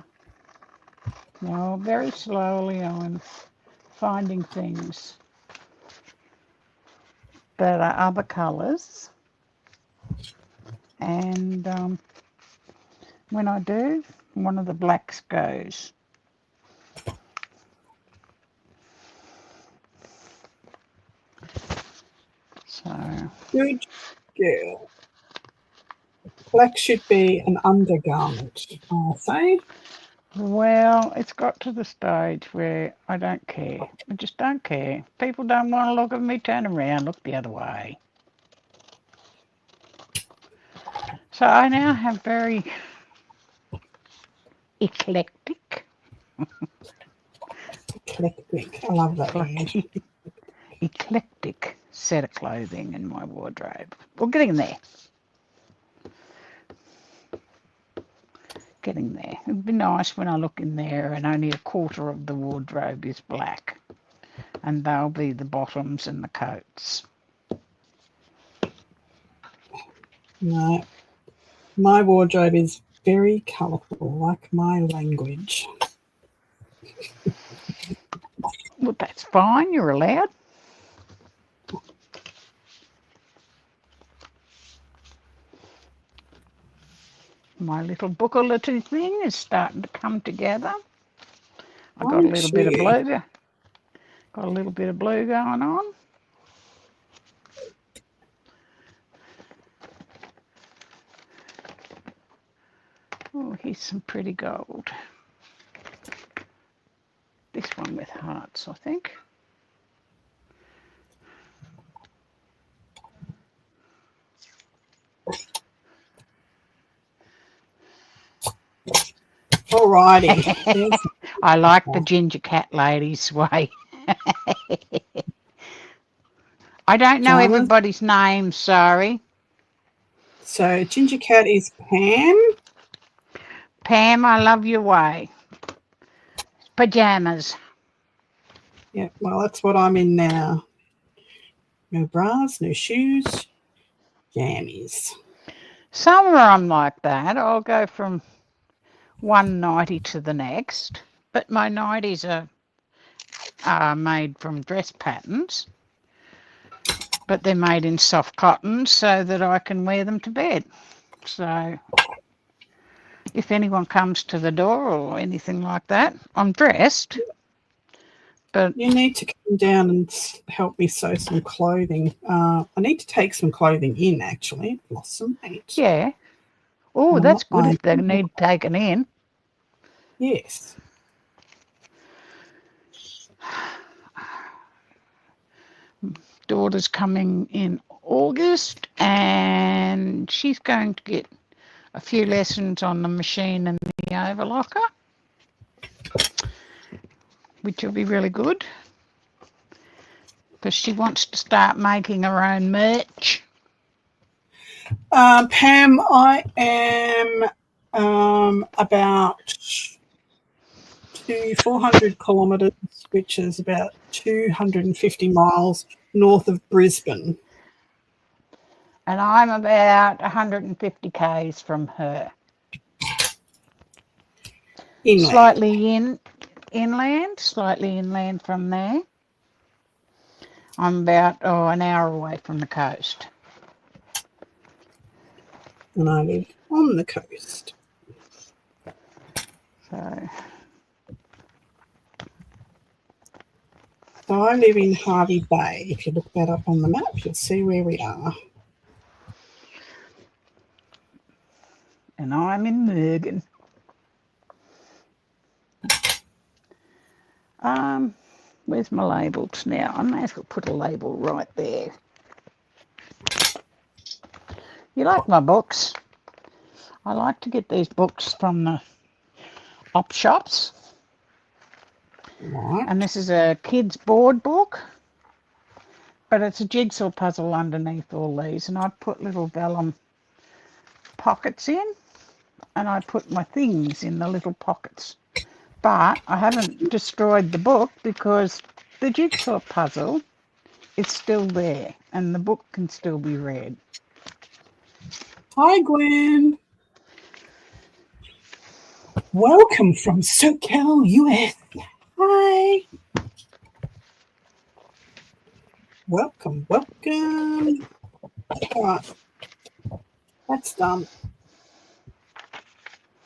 very slowly I'm finding things that are other colours. And when I do, one of the blacks goes. So, Good girl. Black should be an undergarment, I say. well, it's got to the stage where I don't care. I just don't care. People don't want to look at me, turn around, look the other way. So I now have very eclectic, Eclectic. I love that word. eclectic set of clothing in my wardrobe. Well, getting there. Getting there. It'd be nice when I look in there and only a quarter of the wardrobe is black, and they'll be the bottoms and the coats. No, my wardrobe is very colourful, like my language. Well, that's fine. You're allowed. My little booklet thing is starting to come together. I got a Mine little bit of too. blue. Got a little bit of blue going on. Oh, here's some pretty gold. This one with hearts, I think. Alrighty. I like the ginger cat lady's way. I don't know pajamas. everybody's name, sorry. So Ginger Cat is Pam. Pam, I love your way. Pajamas. Yeah, well, that's what I'm in now. No bras, no shoes, jammies. Summer I'm like that. I'll go from one nightie to the next, but my nighties are made from dress patterns, but they're made in soft cotton so that I can wear them to bed. So if anyone comes to the door or anything like that, I'm dressed. But you need to come down and help me sew some clothing. I need to take some clothing in, actually. I've lost some weight. yeah. Oh, that's good if they need taken in. Yes. Daughter's coming in August and she's going to get a few lessons on the machine and the overlocker, which will be really good because she wants to start making her own merch. Pam, I am about 400 kilometres, which is about 250 miles north of Brisbane. And I'm about 150 k's from her. Inland. Slightly inland from there. I'm about an hour away from the coast. And I live on the coast. So I live in Hervey Bay. If you look that up on the map, you'll see where we are. And I'm in Mergen. Where's my labels now? I may as well put a label right there. You like my books? I like to get these books from the op shops. Right. And this is a kid's board book, but it's a jigsaw puzzle underneath all these. And I put little vellum pockets in, and I put my things in the little pockets. But I haven't destroyed the book because the jigsaw puzzle is still there and the book can still be read. Hi, Gwen. Welcome from SoCal, US. Hi. Welcome. All right. That's done.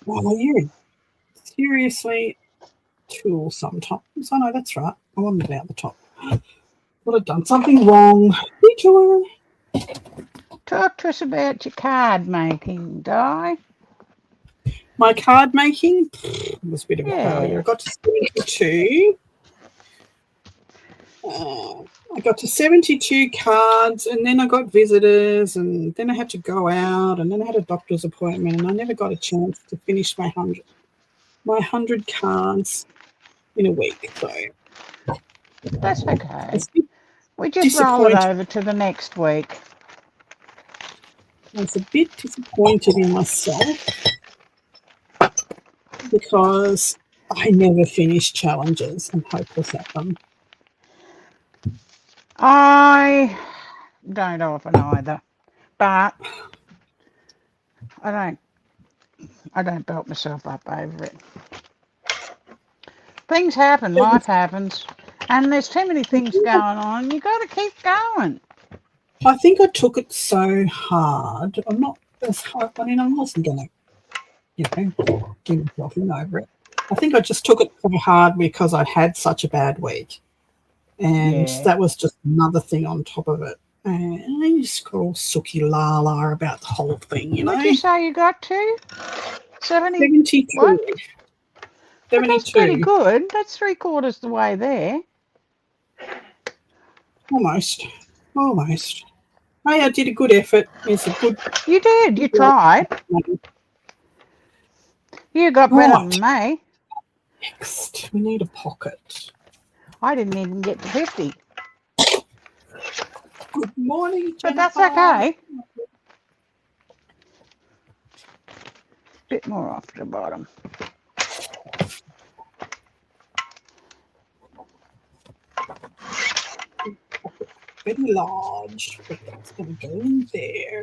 Wow, you're seriously tool sometimes. Oh, no, that's right. I wanted it out the top. Would have done something wrong. Talk to us about your card making, Di. My card making was a bit of a failure. I got to 72. I got to 72 cards, and then I got visitors, and then I had to go out, and then I had a doctor's appointment, and I never got a chance to finish my 100 cards in a week. So that's okay. We just disappointed. roll it over to the next week. I was a bit disappointed in myself because I never finished challenges. I'm hopeless at them. I don't often either, but I don't belt myself up over it. Things happen, life happens, and there's too many things going on. You got to keep going. I think I took it so hard. I'm not as hard. I mean, I wasn't going to, give myself in over it. I think I just took it so hard because I had such a bad week. And that was just another thing on top of it. And I just got all sooky la about the whole thing, What did you say you got to? 72. What? 72. That's pretty good. That's 3/4 the way there. Almost. Hey, I did a good effort. It's a good. You did. You tried. You got better than me. Next, we need a pocket. I didn't even get to 50. Good morning, But Jennifer. that's okay. Bit more off the bottom. Very large, but that's going to go in there.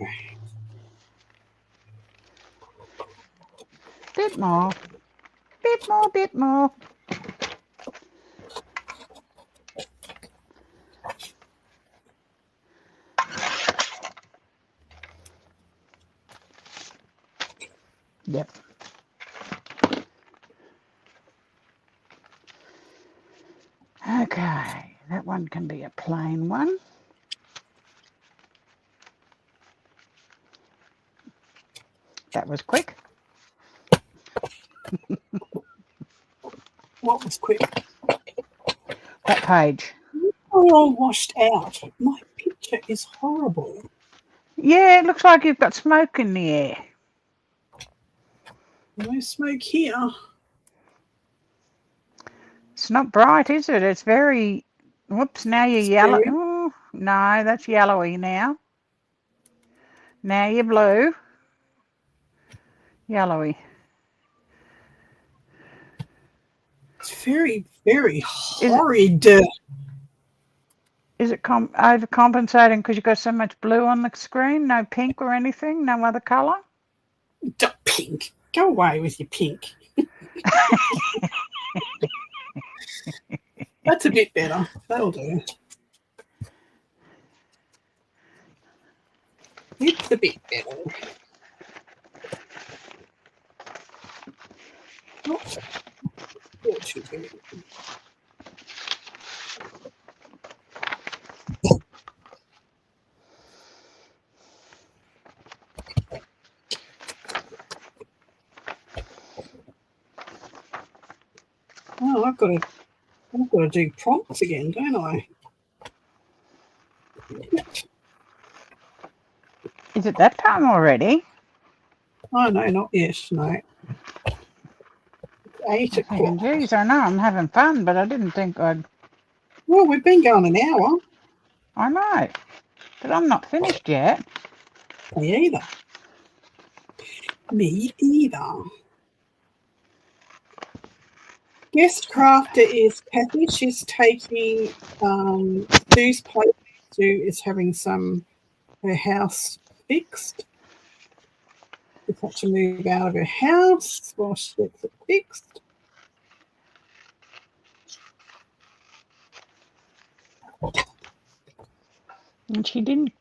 Bit more. Bit more, bit more. Yep. Okay, that one can be a plain one. That was quick. What was quick? That page. We're all washed out. My picture is horrible. Yeah, it looks like you've got smoke in the air. No smoke here. It's not bright, is it? It's very... Whoops, now you're yellow. Oh, no, that's yellowy now. Now you're blue. Yellowy. It's very, very Is it, horrid. is it overcompensating because you've got so much blue on the screen? No pink or anything? No other colour? Pink. Go away with your pink. That's a bit better. That'll do. It's a bit better. Oh, that should be. Oh, I've got to do prompts again, don't I? Is it that time already? Oh no, not yet. No. 8 o'clock. Geez, I know I'm having fun, but I didn't think I'd... Well, we've been going an hour. I know, but I'm not finished yet. Me either. Me either. Guest crafter is Kathy. She's taking Sue's place. Sue is having her house fixed. She's had to move out of her house while she gets it fixed. And she didn't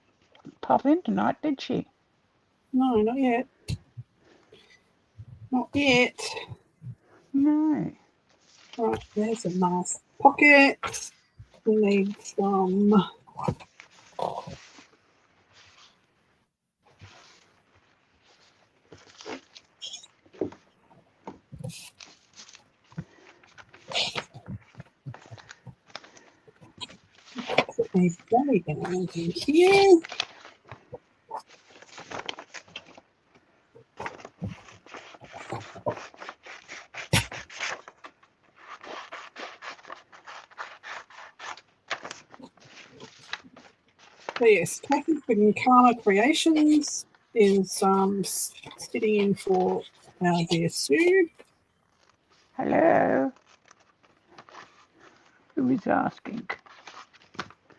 pop in tonight, did she? No, not yet. Not yet. No. Right, there's a nice pocket. We need some a belly band in here. So yes, Kathy from Carla Creations is sitting in for our dear Sue. Hello. Who is asking?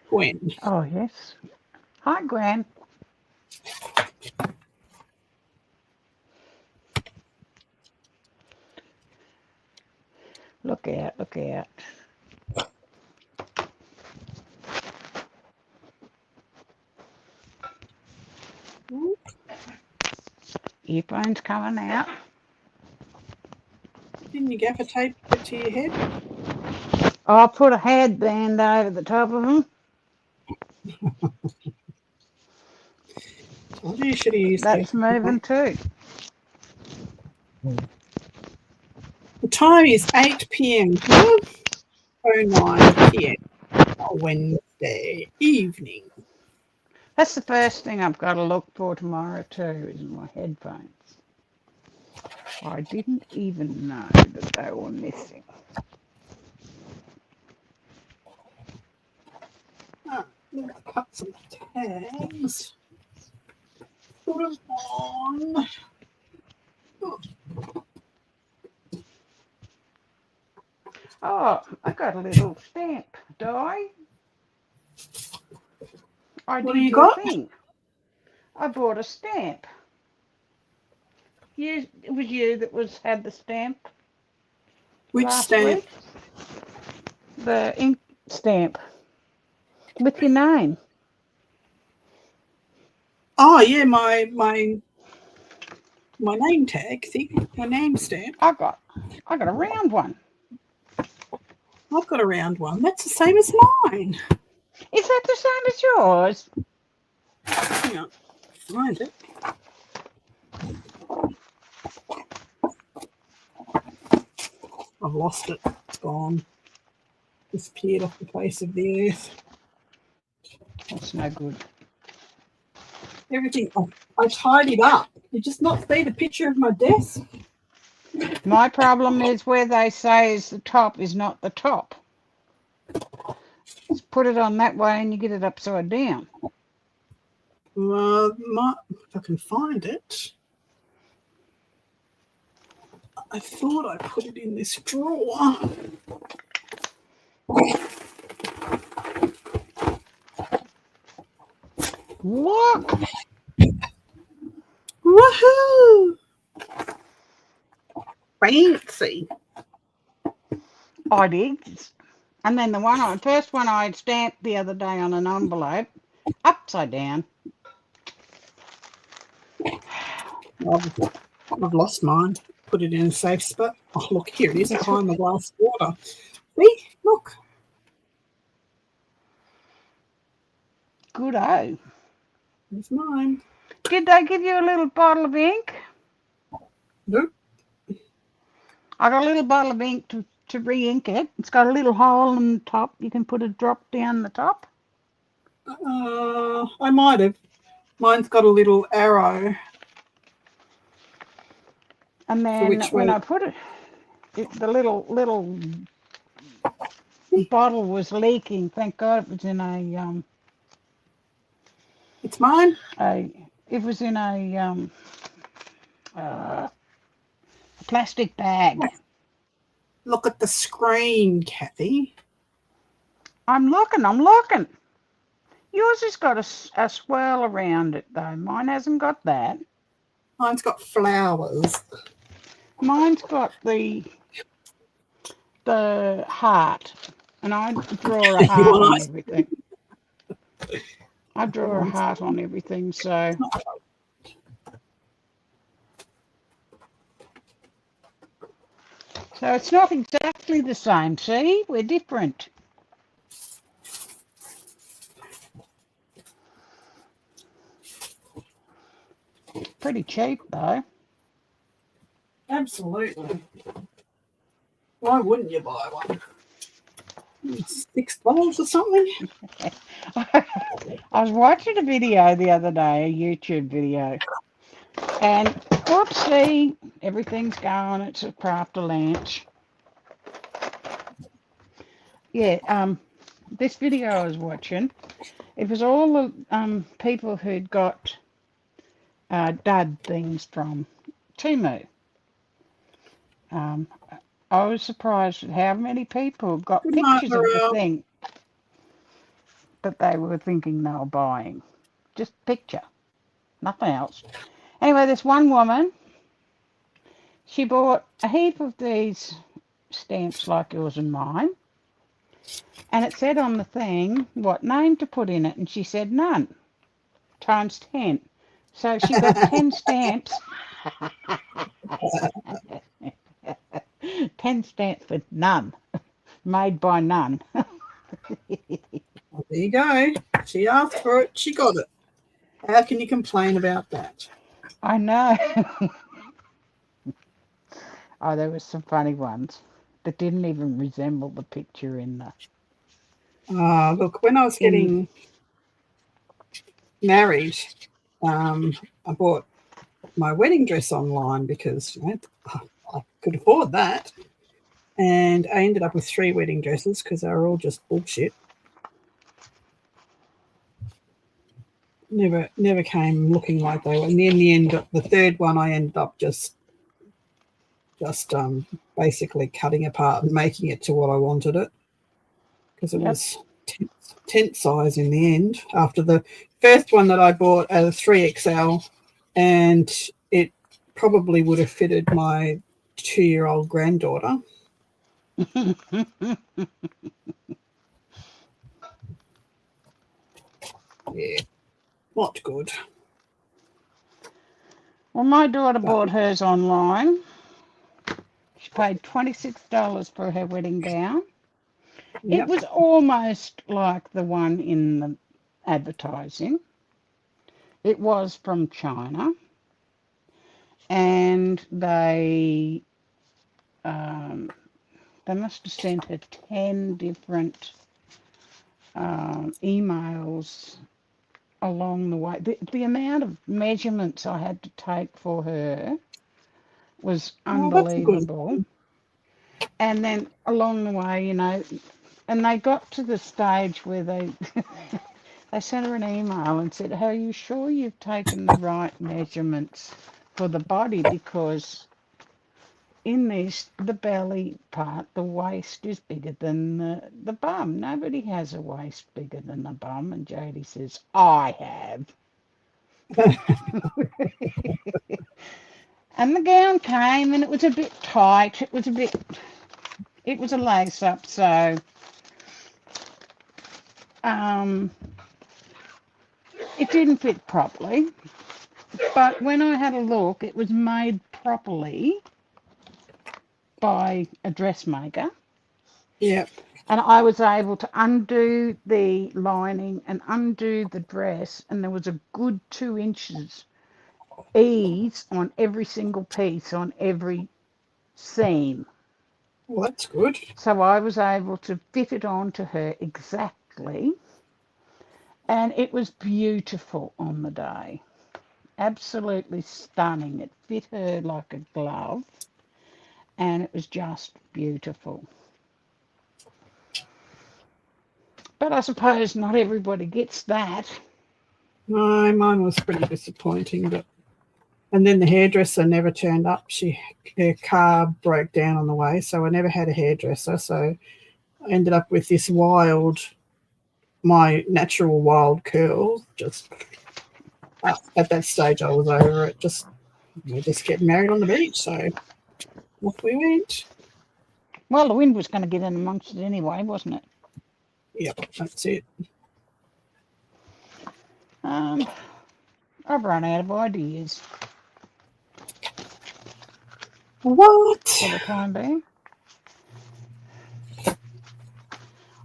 Gwen. Oh, yes. Hi, Gwen. Look out, look out. Earphones coming out. Didn't you gaffer tape it to your head? I'll put a headband over the top of them. You should have used That's moving too. The time is 8 p.m. here, 09 p.m. Wednesday evening. That's the first thing I've got to look for tomorrow too, is my headphones. I didn't even know that they were missing. I'm going to cut some tags. Put them on. Oh, I got a little stamp, Di. I What do did you your got? thing. I bought a stamp. It was you that had the stamp Which last stamp? week. The ink stamp with your name. Oh yeah, my name tag thing, my name stamp. I got a round one. I've got a round one. That's the same as mine. Is that the same as yours? Hang on, find it. I've lost it. It's gone. Disappeared off the face of the earth. That's no good. Everything. I tidied up. You just not see the picture of my desk? My problem is where they say is the top is not the top. Just put it on that way and you get it upside down. If I can find it. I thought I put it in this drawer. Look! Woohoo! Fancy. I did. And then the first one I had stamped the other day on an envelope, upside down. I've lost mine. Put it in a safe spot. Oh, look, here it is behind the glass water. See? Look. Good-o. There's mine. Did they give you a little bottle of ink? Nope. I got a little bottle of ink to re-ink it. It's got a little hole in the top. You can put a drop down the top. I might have. Mine's got a little arrow. And then when I put it, the little bottle was leaking. Thank God it was in a It's mine. It was in a plastic bag. Look at the screen, Kathy. I'm looking. Yours has got a swirl around it, though. Mine hasn't got that. Mine's got flowers. Mine's got the heart, and I draw a heart on everything. I draw a heart on everything, so. So it's not exactly the same. See, we're different. Pretty cheap, though. Absolutely. Why wouldn't you buy one? $6 or something? I was watching a video the other day, a YouTube video, and whoopsie, everything's going. It's after lunch. Yeah, this video I was watching, it was all the people who'd got dud things from Temu. I was surprised at how many people got pictures of the thing that they were thinking they were buying. Just picture, nothing else. Anyway, this one woman, she bought a heap of these stamps like yours and mine, and it said on the thing what name to put in it, and she said none, times 10. So she got 10 stamps. 10 stamps with none, made by none. Well, there you go. She asked for it. She got it. How can you complain about that? I know. Oh, there were some funny ones that didn't even resemble the picture in the... Look, when I was getting married, I bought my wedding dress online because I could afford that. And I ended up with 3 wedding dresses because they were all just bullshit. never came looking like they were. And in the end, the third one, I ended up just basically cutting apart and making it to what I wanted it, because it was tent size in the end. After the first one that I bought at a 3XL, and it probably would have fitted my 2-year-old granddaughter. Yeah, not good. Well, my daughter bought hers online. She paid $26 for her wedding gown. Yep. It was almost like the one in the advertising. It was from China, and they must have sent her 10 different emails along the way. The amount of measurements I had to take for her was unbelievable. That's And then along the way, and they got to the stage where they they sent her an email and said, "Are you sure you've taken the right measurements for the body? Because in this, the belly part, the waist is bigger than the bum. Nobody has a waist bigger than the bum." And Jodie says, "I have." And the gown came, and it was a bit tight. It was a lace up, so it didn't fit properly. But when I had a look, it was made properly by a dressmaker. Yep. And I was able to undo the lining and undo the dress, and there was a good 2 inches ease on every single piece, on every seam. Well, that's good. So I was able to fit it onto her exactly, and it was beautiful on the day. Absolutely stunning. It fit her like a glove, and it was just beautiful. But I suppose not everybody gets that. No, mine was pretty disappointing. And then the hairdresser never turned up. Her car broke down on the way, so I never had a hairdresser. So I ended up with my natural wild curl. Just at that stage, I was over it. We just get married on the beach, so off we went. Well, the wind was going to get in amongst it anyway, wasn't it? Yep, that's it. I've run out of ideas. What? For the time being.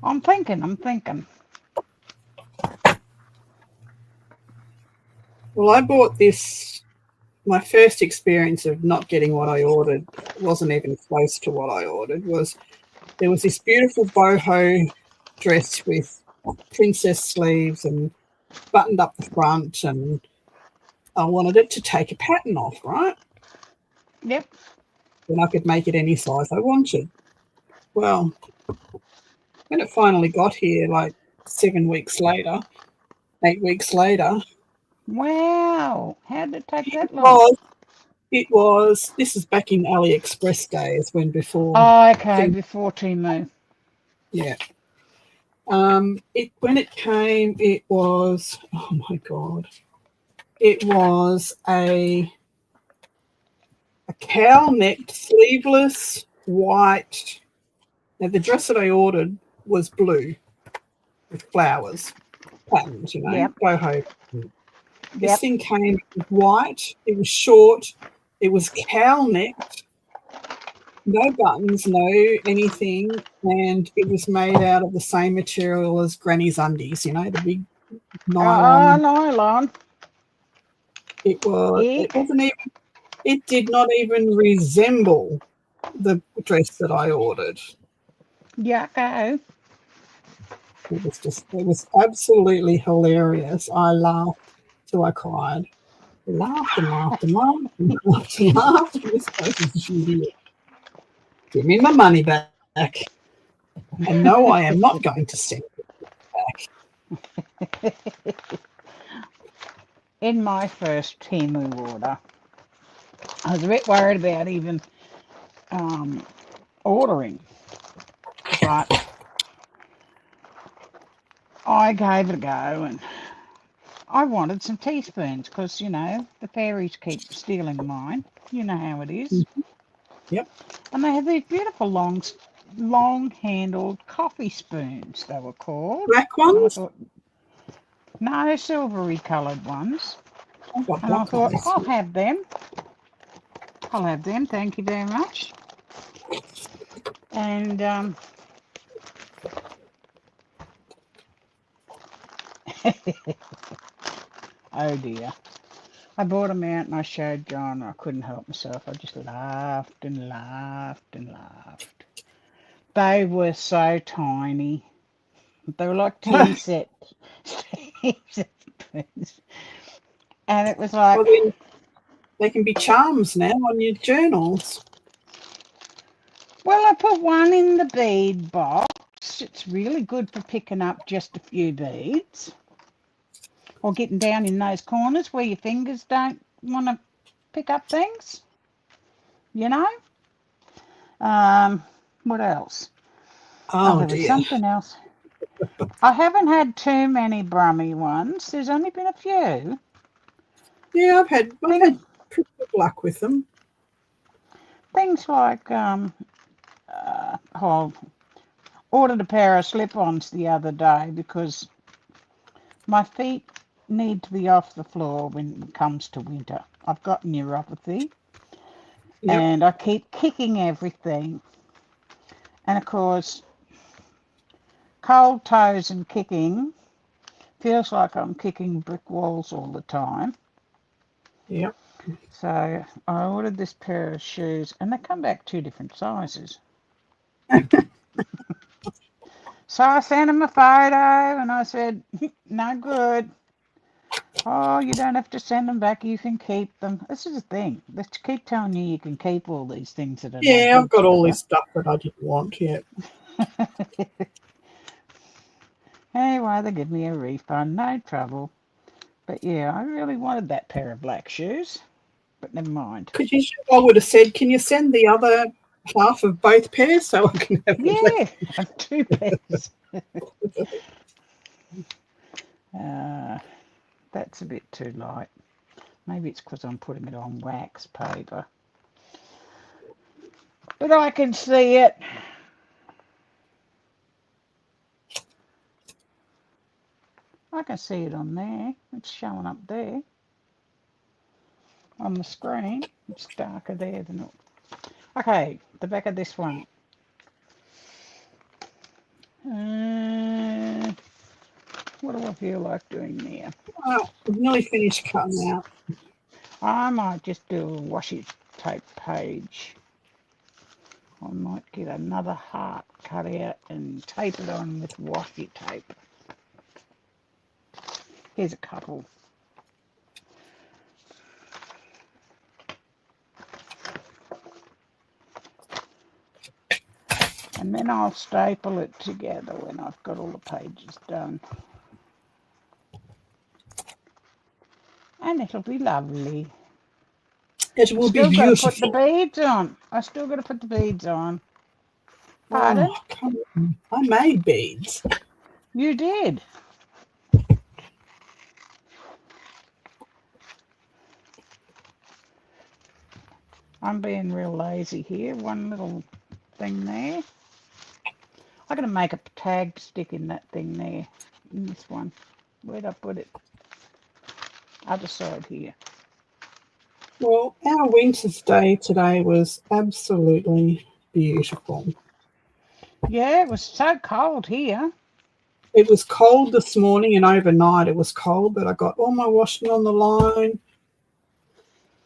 I'm thinking. Well, I bought this. My first experience of not getting what I ordered wasn't even close to what I ordered. There was this beautiful boho dress with princess sleeves and buttoned up the front, and I wanted it to take a pattern off, right? Yep. Then I could make it any size I wanted. Well, when it finally got here, like 7 weeks later, 8 weeks later. Wow. How did it take that long? This is back in AliExpress days before. Oh, okay, before Temu. Yeah. When it came, it was, oh my God, it was a cowl-necked, sleeveless, white. Now, the dress that I ordered was blue with flowers, patterns, Yep. boho. This thing came white. It was short. It was cowl-necked. No buttons, no anything, and it was made out of the same material as Granny's undies, the big nylon. Nylon. It wasn't even. It did not even resemble the dress that I ordered. Yucko. It was absolutely hilarious. I laughed till I cried. Laughed and laughed and laughed and laughed and laughed. This person is an idiot. Give me my money back. And no, I am not going to send it back. in my first Temu order. I was a bit worried about even ordering, but I gave it a go, and I wanted some teaspoons because, you know, the fairies keep stealing mine. You know how it is. Yep. And they have these beautiful long-handled coffee spoons, they were called. Black And I ones? thought, no, silvery coloured ones. I've got And I black thought, ones. I'll have them. I'll have them, thank you very much. And oh dear. I brought them out and I showed John. I couldn't help myself. I just laughed and laughed and laughed. They were so tiny. They were like tea set spoons. And it was like, Well, then they can be charms now on your journals. well, I put one in the bead box. It's really good for picking up just a few beads. Or getting down in those corners where your fingers don't want to pick up things. You know? What else? Oh, Oh, there was dear. something else. I haven't had too many Brummy ones. There's only been a few. Yeah, I've had pretty good luck with them. Things like, ordered a pair of slip-ons the other day because my feet need to be off the floor when it comes to winter. I've got neuropathy. Yep. And I keep kicking everything. And of course, cold toes and kicking feels like I'm kicking brick walls all the time. Yep. So I ordered this pair of shoes and they come back 2 different sizes. So I sent him a photo and I said, no good. Oh, you don't have to send them back. You can keep them. This is the thing. They keep telling you can keep all these things that are no Yeah, I've good got to all you. this stuff that I didn't want yet. Anyway, they give me a refund. No trouble. But yeah, I really wanted that pair of black shoes. But never mind. I would have said, can you send the other half of both pairs so I can have the black? Yeah, 2 pairs. That's a bit too light. Maybe it's because I'm putting it on wax paper. But I can see it. I can see it on there. It's showing up there on the screen. It's darker there than it. Okay, the back of this one. What do I feel like doing there? Oh, I've nearly finished cutting out. I might just do a washi tape page. I might get another heart cut out and tape it on with washi tape. Here's a couple. And then I'll staple it together when I've got all the pages done. And it'll be lovely. It will be Still got to put the beautiful. beads on. I still got to put the beads on. Pardon? Oh, come on. I made beads. You did. I'm being real lazy here. One little thing there. I'm going to make a tag stick in that thing there. In this one. Where'd I put it? Other side here. Well, our winter's day today was absolutely beautiful. Yeah, it was so cold here. It was cold this morning and overnight it was cold, but I got all my washing on the line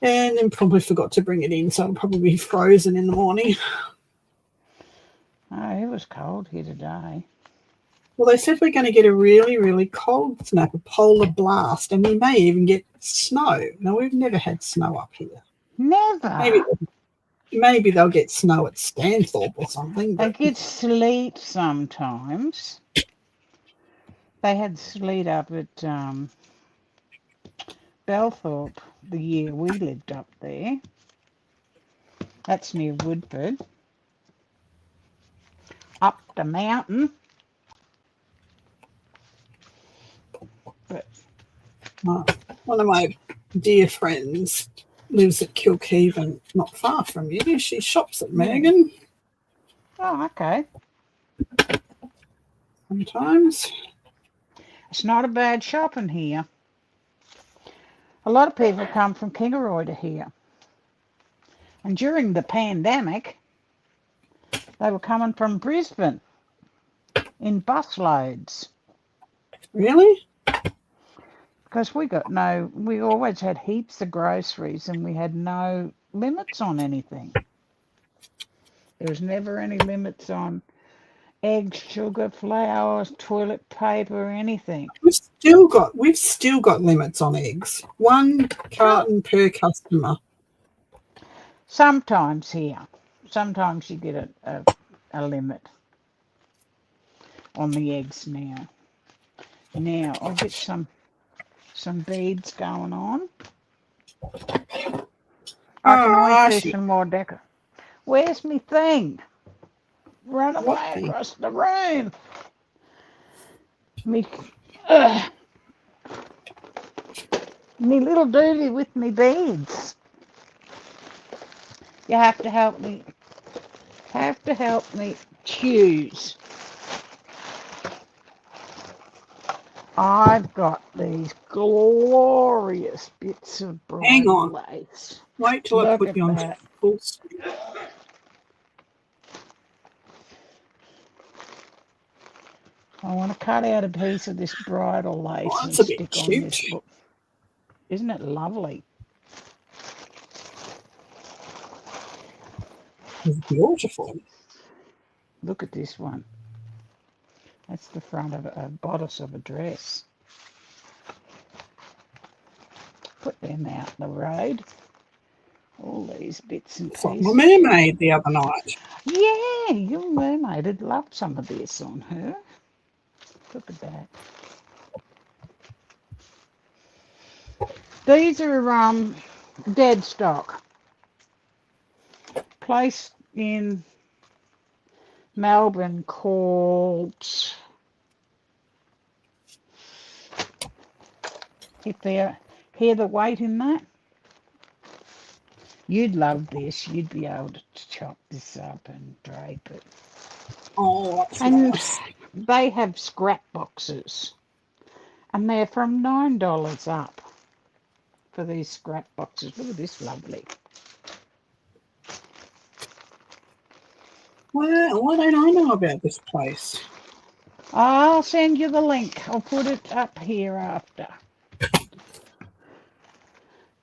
and then probably forgot to bring it in, so it'll probably be frozen in the morning. Oh, it was cold here today. Well, they said we're going to get a really, really cold snap, a polar blast, and we may even get snow. Now, we've never had snow up here. Never. Maybe they'll get snow at Stanthorpe or something. They But get sleet sometimes. They had sleet up at Belthorpe the year we lived up there. That's near Woodford. Up the mountain. But one of my dear friends lives at Kilkeven, not far from you. She shops at Megan. Oh, okay. Sometimes. It's not a bad shopping here. A lot of people come from Kingaroy to here. And during the pandemic, they were coming from Brisbane in busloads. Really? Because we always had heaps of groceries and we had no limits on anything. There was never any limits on eggs, sugar, flour, toilet paper, anything. We've still got limits on eggs. 1 carton per customer. Sometimes here. Sometimes you get a limit on the eggs now. Now I'll get some beads going on. I can always do some more decor. Where's me thing? Run away across the room. Me little doodie with me beads. You have to help me. Choose. I've got these glorious bits of bridal lace. Wait till I put you on full screen. I want to cut out a piece of this bridal lace and stick on this book. Isn't it lovely? It's beautiful. Look at this one. That's the front of a bodice of a dress. Put them out the road. All these bits and pieces. Like my mermaid the other night. Yeah, your mermaid would love some of this on her. Look at that. These are dead stock. Place in Melbourne called, if they hear the weight in that, you'd love this. You'd be able to chop this up and drape it. Oh, that's and nice. They have scrap boxes, and they're from $9 up for these scrap boxes. Look at this lovely. Well, why don't I know about this place? I'll send you the link. I'll put it up here after.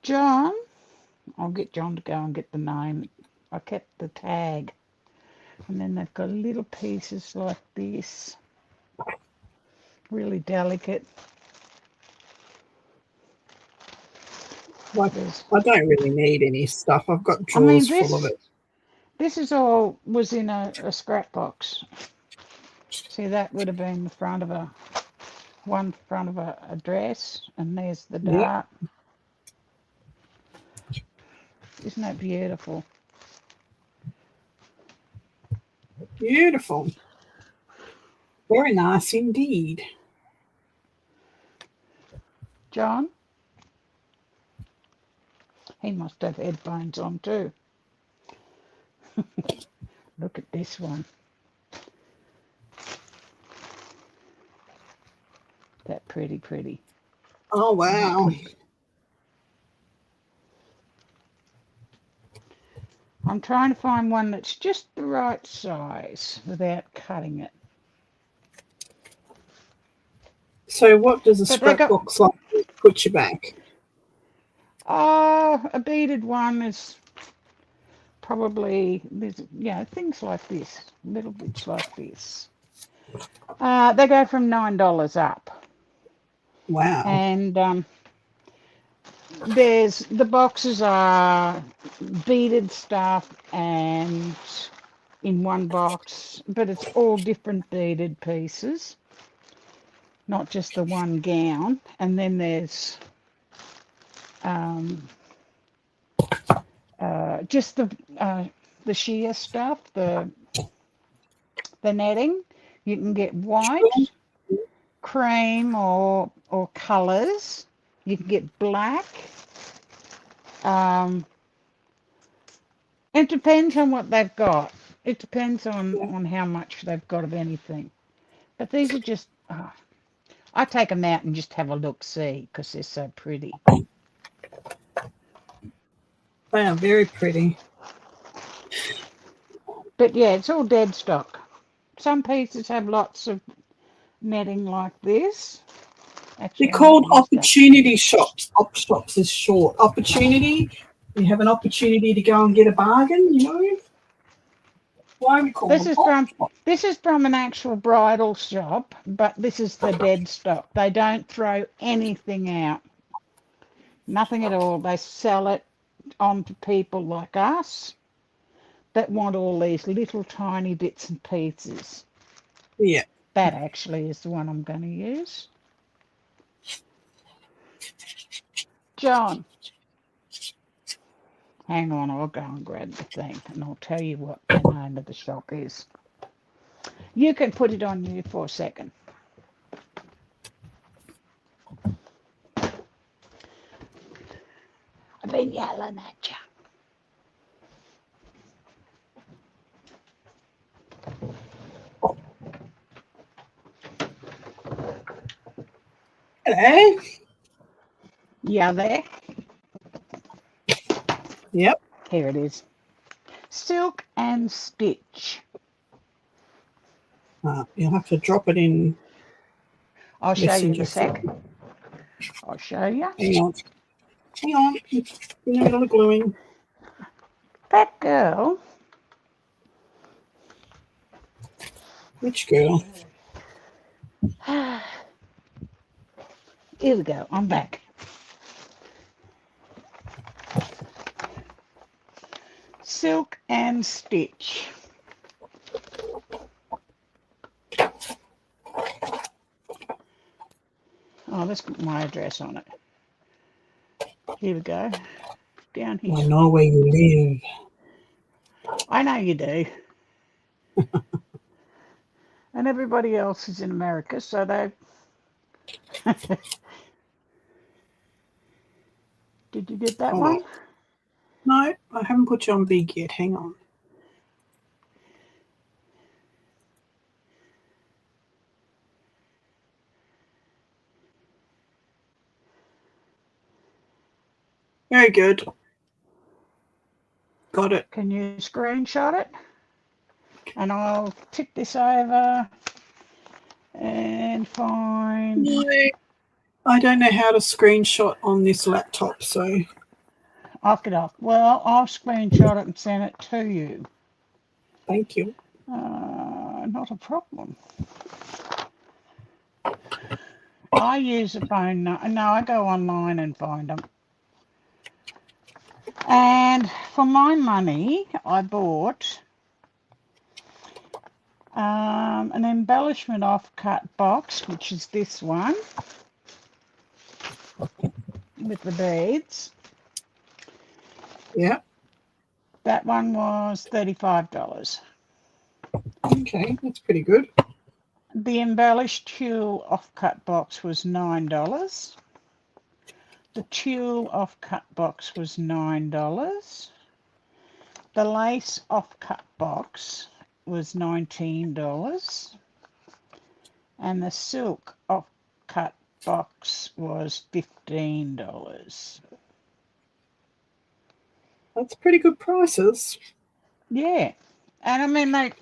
John, I'll get John to go and get the name. I kept the tag. And then they've got little pieces like this. Really delicate. Like, I don't really need any stuff. I've got drawers full of it. This is all was in a scrap box. See, that would have been the front of a dress, and there's the dart. Yep. Isn't that beautiful? Beautiful. Very nice indeed. John? He must have headphones on too. Look at this one. That pretty. Oh, wow. I'm trying to find one that's just the right size without cutting it. So what does a scrap box like put you back? Oh, a beaded one is probably, things like this, little bits like this. They go from $9 up. Wow. And the boxes are beaded stuff and in one box, but it's all different beaded pieces, not just the one gown. And then there's um, just the sheer stuff, the netting. You can get white, cream, or colours. You can get black. Um, it depends on what they've got. It depends Yeah. on how much they've got of anything. But these are just, I take them out and just have a look, see, because they're so pretty. They are very pretty. But yeah, it's all dead stock. Some pieces have lots of netting like this. They're Actually, I might called use that. opportunity shops. Op shops is short. Opportunity. You have an opportunity to go and get a bargain, you know. Why we call This them is op from shops? this is from an actual bridal shop, but this is the dead stock. They don't throw anything out. Nothing at all. They sell it on to people like us that want all these little tiny bits and pieces. Yeah. That actually is the one I'm going to use. John, hang on, I'll go and grab the thing and I'll tell you what the name of the shop is. You can put it on you for a second. I've been yelling at you. Hello. Yeah, there. Yep. Here it is. Silk and Stitch. You'll have to drop it in I'll show you in a Messenger for sec. me. I'll show you. Hang on. Hang on. It's in the middle of gluing. That girl. Which girl? Here we go. I'm back. Silk and Stitch. Oh, let's put my address on it. Here we go. Down I here. know where you live. I know you do. And everybody else is in America, so they. Did you get that Hold on. one? No, I haven't put you on big yet. Hang on. Very good. Got it. Can you screenshot it? And I'll tick this over and find. No, I don't know how to screenshot on this laptop, so Off it off. Well, I'll screenshot it and send it to you. thank you. Not a problem. I use a phone. No, I go online and find them. And for my money, I bought an embellishment offcut box, which is this one with the beads. Yeah. That one was $35. Okay, that's pretty good. The embellished tulle offcut box was $9. The tulle offcut box was $9. The lace offcut box was $19. And the silk offcut box was $15. That's pretty good prices. Yeah. And I mean,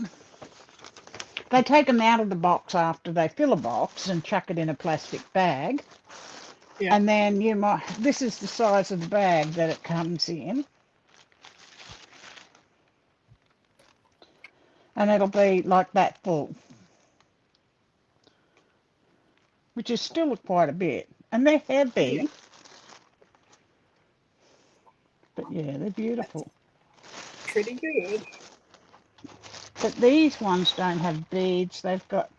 they take them out of the box after they fill a box and chuck it in a plastic bag. Yeah. And then this is the size of the bag that it comes in. And it'll be like that full, which is still quite a bit. And they're heavy. Yeah. But yeah, they're beautiful. Pretty good. But these ones don't have beads. They've got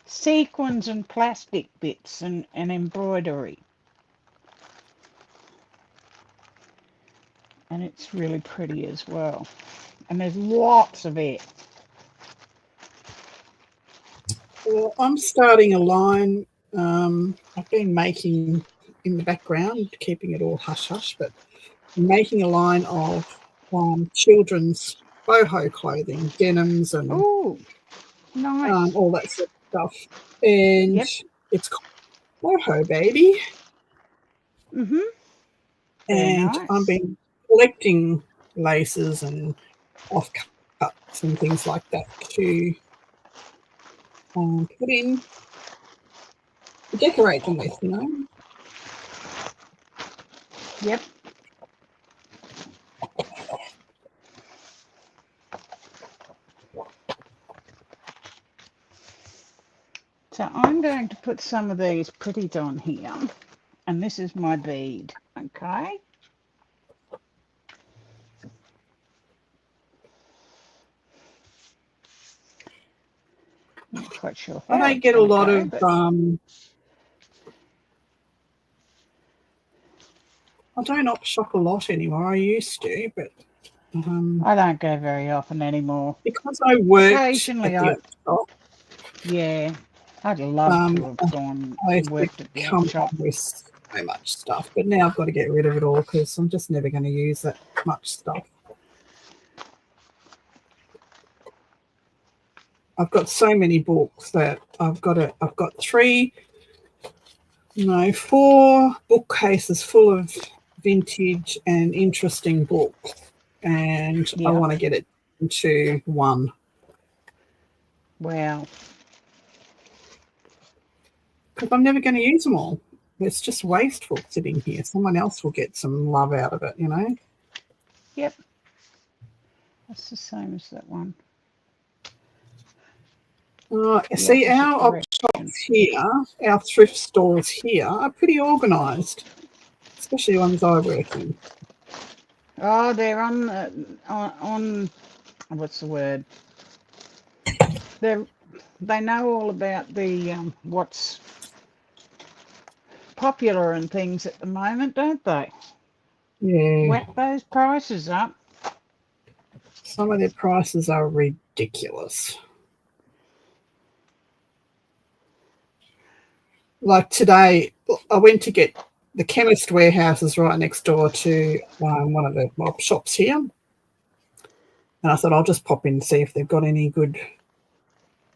sequins and plastic bits and embroidery. and it's really pretty as well. And there's lots of it. Well, I'm starting a line. I've been making in the background, keeping it all hush-hush, but I'm making a line of children's boho clothing, denims and Ooh, nice. all that sort of stuff. And Yep. it's called Boho Baby. Mhm. Very And nice. I've been collecting laces and offcuts and things like that to put in to decorate them with, you know. Yep. So I'm going to put some of these pretties on here, and this is my bead, okay? I'm not quite sure how I don't it's get a going to lot go, of but I don't op shop a lot anymore. I used to, but I don't go very often anymore. because I worked Occasionally, at the op shop, yeah, I'd love to have gone I and used to worked at the op come shop. home with so much stuff. But now I've got to get rid of it all because I'm just never going to use that much stuff. I've got so many books that I've got 4 bookcases full of vintage and interesting books, and I Yeah, want to get it into one wow. because I'm never going to use them all. It's just wasteful sitting here. Someone else will get some love out of it, you know. Yep, that's the same as that one. The See, opposite our op direction. shops here, our thrift stores here are pretty organised, especially the ones I work in. Oh, they're on what's the word? They know all about the what's popular and things at the moment, don't they? Yeah, Whack those prices up. some of their prices are ridiculous. Like today, I went to get the chemist warehouse is right next door to one of the op shops here, and I thought I'll just pop in and see if they've got any good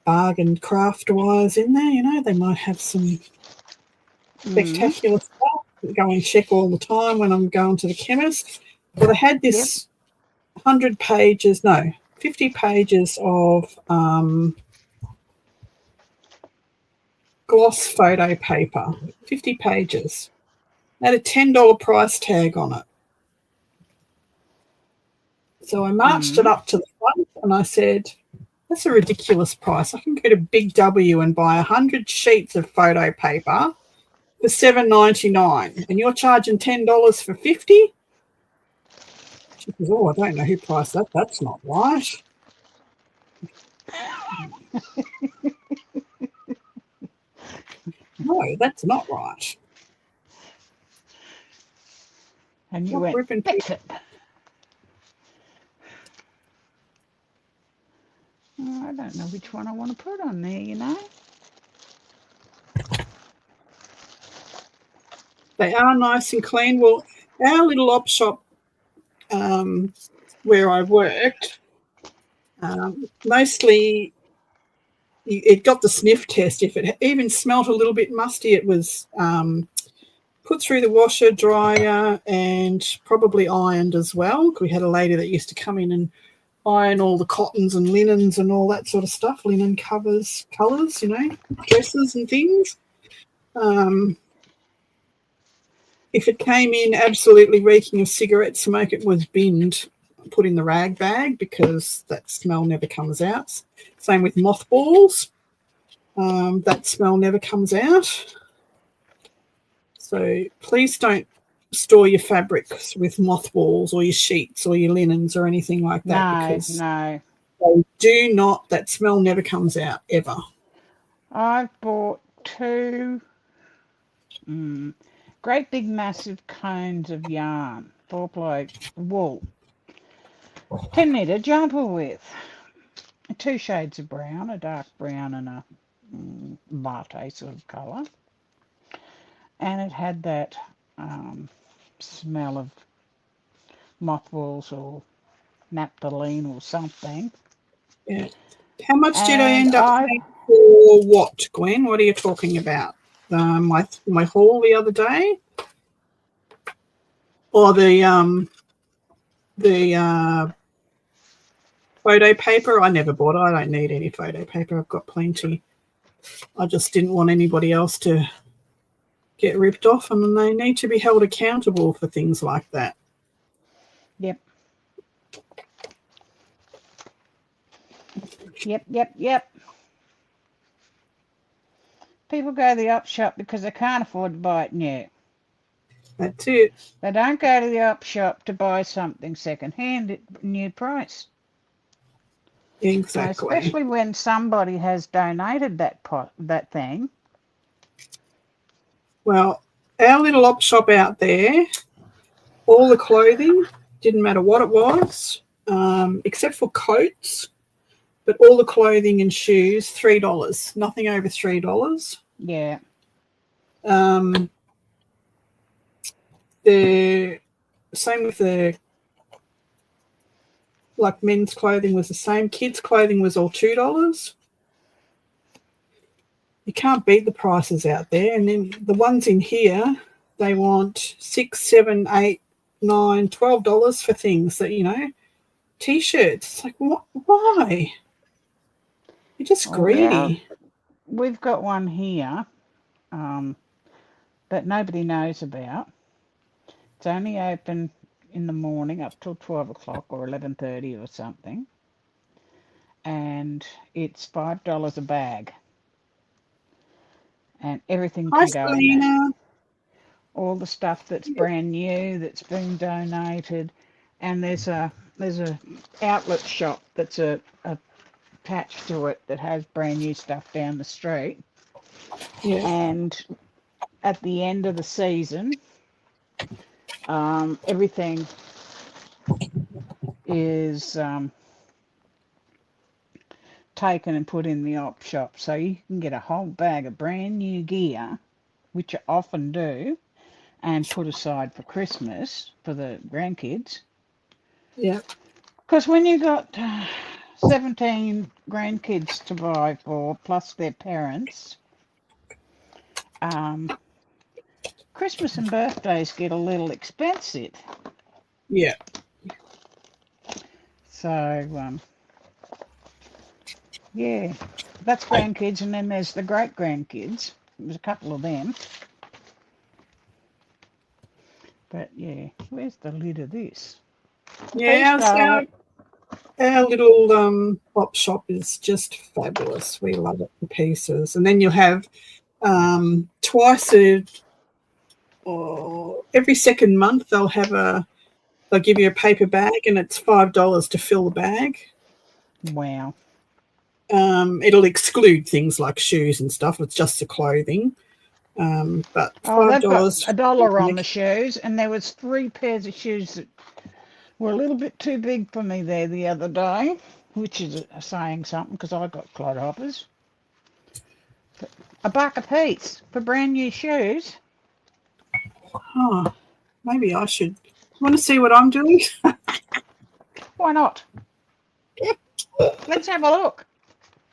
bargain craft wires in there. You know, they might have some spectacular stuff. Go and check all the time when I'm going to the chemist. Well, they had Yep. this 50 pages of gloss photo paper, 50 pages. They had a $10 price tag on it. So I marched it up to the front and I said, that's a ridiculous price. I can go to Big W and buy 100 sheets of photo paper for $7.99 and you're charging $10 for 50? She says, oh, I don't know who priced that. That's not right. No, that's not right. And you What went, ripping fix people? it. Oh, I don't know which one I want to put on there, you know. They are nice and clean. Well, our little op shop where I worked, mostly it got the sniff test. If it even smelt a little bit musty, it was put through the washer, dryer, and probably ironed as well. We had a lady that used to come in and iron all the cottons and linens and all that sort of stuff, linen covers, colours, you know, dresses and things. If it came in absolutely reeking of cigarette smoke, it was binned, put in the rag bag because that smell never comes out. Same with mothballs. That smell never comes out. So please don't store your fabrics with mothballs or your sheets or your linens or anything like that because No. they do not, that smell never comes out ever. I've bought 2 great big massive cones of yarn 4-ply wool 10-metre jumper with 2 shades of brown, a dark brown and a latte sort of colour. And it had that smell of mothballs or naphthalene or something. Yeah. How much did I And end up paying for what, Gwen? What are you talking about? My haul the other day, or the photo paper? I never bought it. I don't need any photo paper. I've got plenty. I just didn't want anybody else to get ripped off, and they need to be held accountable for things like that. Yep. Yep. People go to the op shop because they can't afford to buy it new. That's it. They don't go to the op shop to buy something second-hand at new price. Exactly. Especially when somebody has donated that thing. Well, our little op shop out there, all the clothing, didn't matter what it was, except for coats, but all the clothing and shoes, $3, nothing over $3. Yeah. The same with the, like, men's clothing was the same. Kids' clothing was all $2. You can't beat the prices out there. And then the ones in here, they want $6, $7, $8, $9, $12 for things that, T-shirts. It's like, why? You're just greedy. We've got one here that nobody knows about. It's only open in the morning up till 12 o'clock or 11:30 or something. And it's $5 a bag. And everything can go in there. All the stuff that's brand new, that's been donated. And there's a outlet shop that's attached to it that has brand new stuff down the street. Yeah. And at the end of the season, everything is taken and put in the op shop, so you can get a whole bag of brand new gear, which I often do, and put aside for Christmas for the grandkids. Yeah. Because when you got 17 grandkids to buy for, plus their parents, Christmas and birthdays get a little expensive. Yeah. So, yeah, that's grandkids, and then there's the great-grandkids. There's a couple of them. But, yeah, where's the lid of this? Yeah, our little op shop is just fabulous. We love it to pieces. And then you'll have every second month they'll give you a paper bag, and it's $5 to fill the bag. Wow. It'll exclude things like shoes and stuff. It's just the clothing. But $5. They've got $1 on the shoes, and there was 3 pairs of shoes that were a little bit too big for me there the other day, which is saying something because I got clodhoppers. But $1 a piece for brand new shoes. Oh, maybe I should. Want to see what I'm doing? Why not? Let's have a look.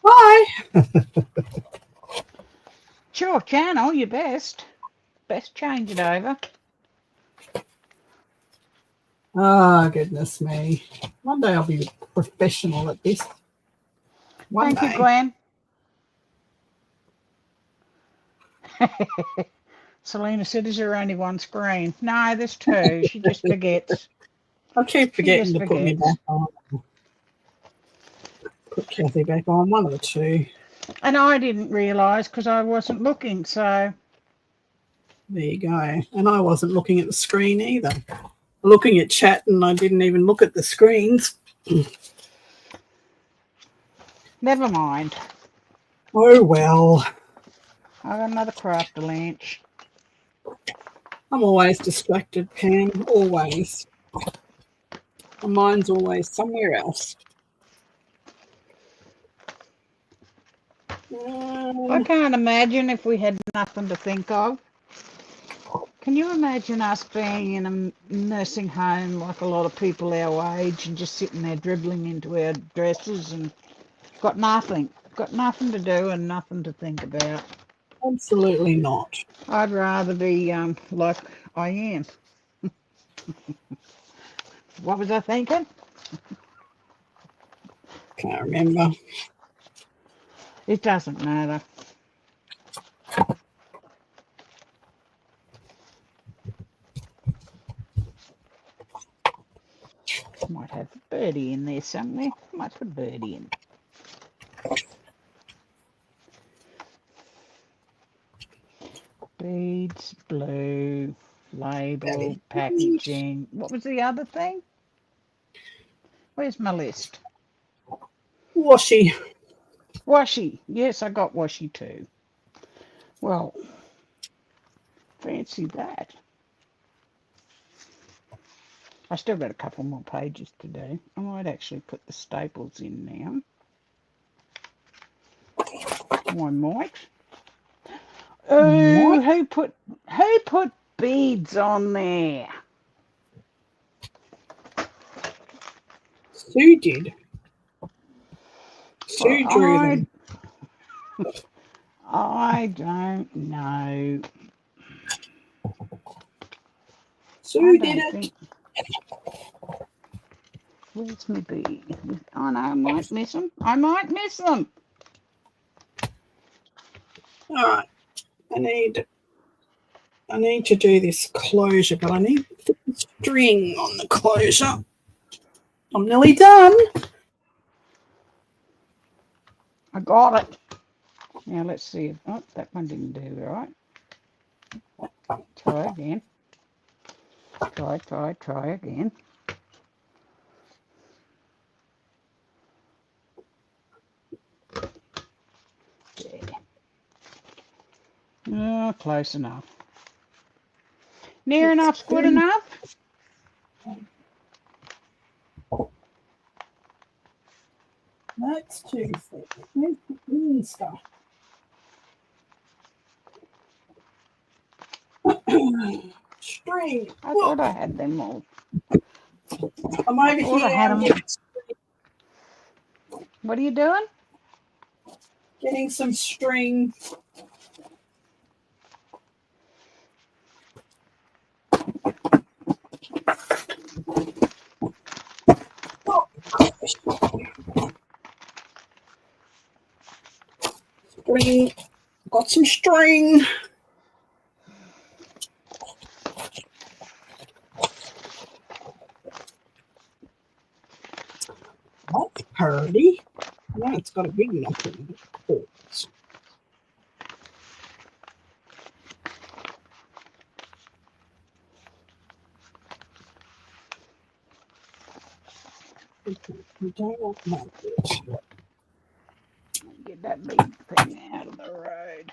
Bye. Sure, channel, you best. Best change it over. Oh, goodness me. One day I'll be professional at this. Thank you, Gwen. Selena said, is there only one screen? No, there's 2. She just forgets. I keep forgetting to put me back on. Put Kathy back on, one of the 2. And I didn't realise because I wasn't looking, so. There you go. And I wasn't looking at the screen either. Looking at chat, and I didn't even look at the screens. Never mind. Oh, well. I got another crafter lunch. I'm always distracted, Pam. Always. And mine's always somewhere else. I can't imagine if we had nothing to think of. Can you imagine us being in a nursing home like a lot of people our age and just sitting there dribbling into our dresses and got nothing to do and nothing to think about? Absolutely not. I'd rather be like I am. What was I thinking? Can't remember. It doesn't matter. Might have a birdie in there somewhere. Might put a birdie in. Beads, blue, label, packaging. What was the other thing? Where's my list? Washi. Washi. Yes, I got washi too. Well, fancy that. I still got a couple more pages to do. I might actually put the staples in now. I might. Oh, What? who put beads on there? Sue did. Sue Well, drew them. I don't know. Sue did it. Think. Where's my bead? Oh no, I might miss them. I might miss them. All right. I need to do this closure, but I need to put the string on the closure. I'm nearly done. I got it. Now let's see if that one didn't do right. Try again. Try again. There. Oh, close enough. Near enough's good enough. That's too thick. Where's the green stuff? String. I thought I had them all. I'm over thought I here. had I'm them. What are you doing? getting some string. Oh, string. Got some string. That's pretty. Now it's got a big enough in it. You don't want that. Get that big thing out of the road.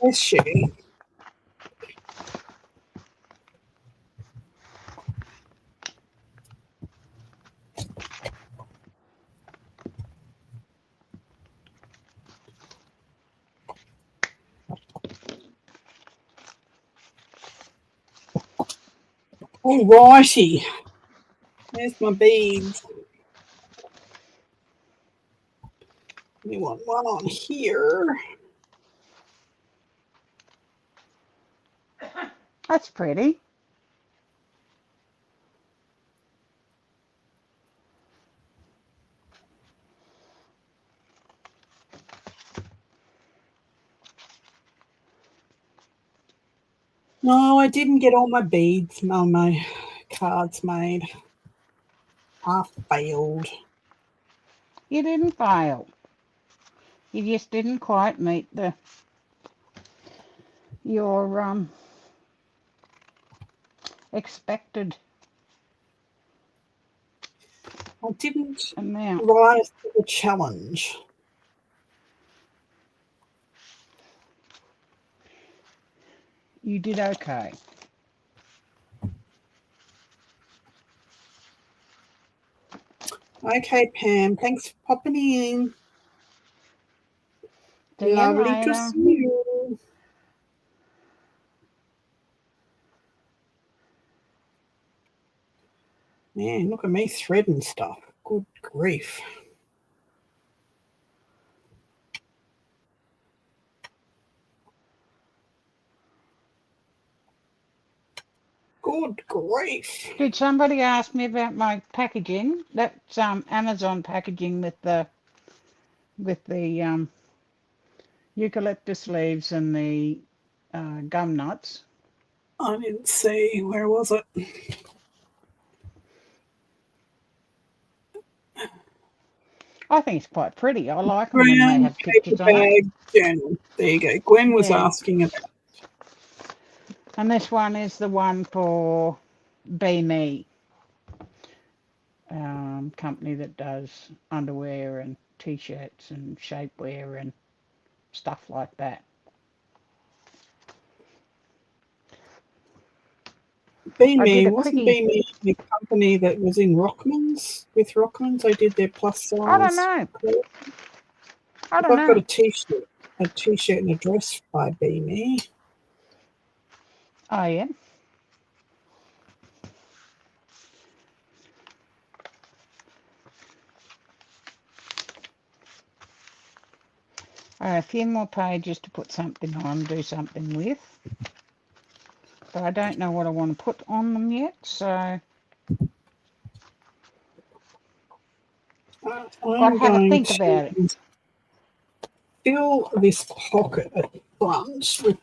Bless you. All righty. There's my beads. We want one on here. That's pretty. No, I didn't get all my beads, my cards made. I failed. You didn't fail. You just didn't quite meet your expected I didn't amount. rise to the challenge. You did okay. Okay, Pam, thanks for popping in. See you Lovely to later. see you. Man, look at me threading stuff. Good grief. Good grief. Did somebody ask me about my packaging? That's Amazon packaging with the eucalyptus leaves and the gum nuts. I didn't see. Where was it? I think it's quite pretty. I like them when they Brown have paper pictures on it. bag journal. There you go. Gwen was Yeah. asking about. And this one is the one for Be Me, company that does underwear and t-shirts and shapewear and stuff like that. Be I did Me, a wasn't quickie. Be Me the company that was in Rockman's? With Rockman's, they did their plus I don't size. know. I I've don't got know. a t-shirt and a dress by Be Me. Oh, yeah. A few more pages to put something on, do something with. But I don't know what I want to put on them yet, so got to I'm have a going think to about it. fill this pocket at the front with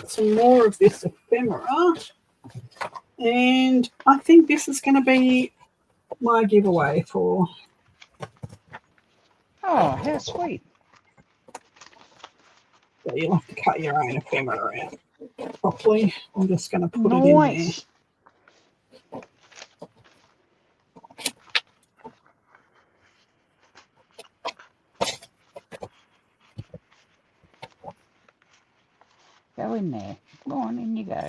some more of this ephemera. And I think this is going to be my giveaway for. Oh, how sweet. So you'll have to cut your own ephemera out properly. I'm just going to put it in there. Nice. Go in there. Go on, in you go.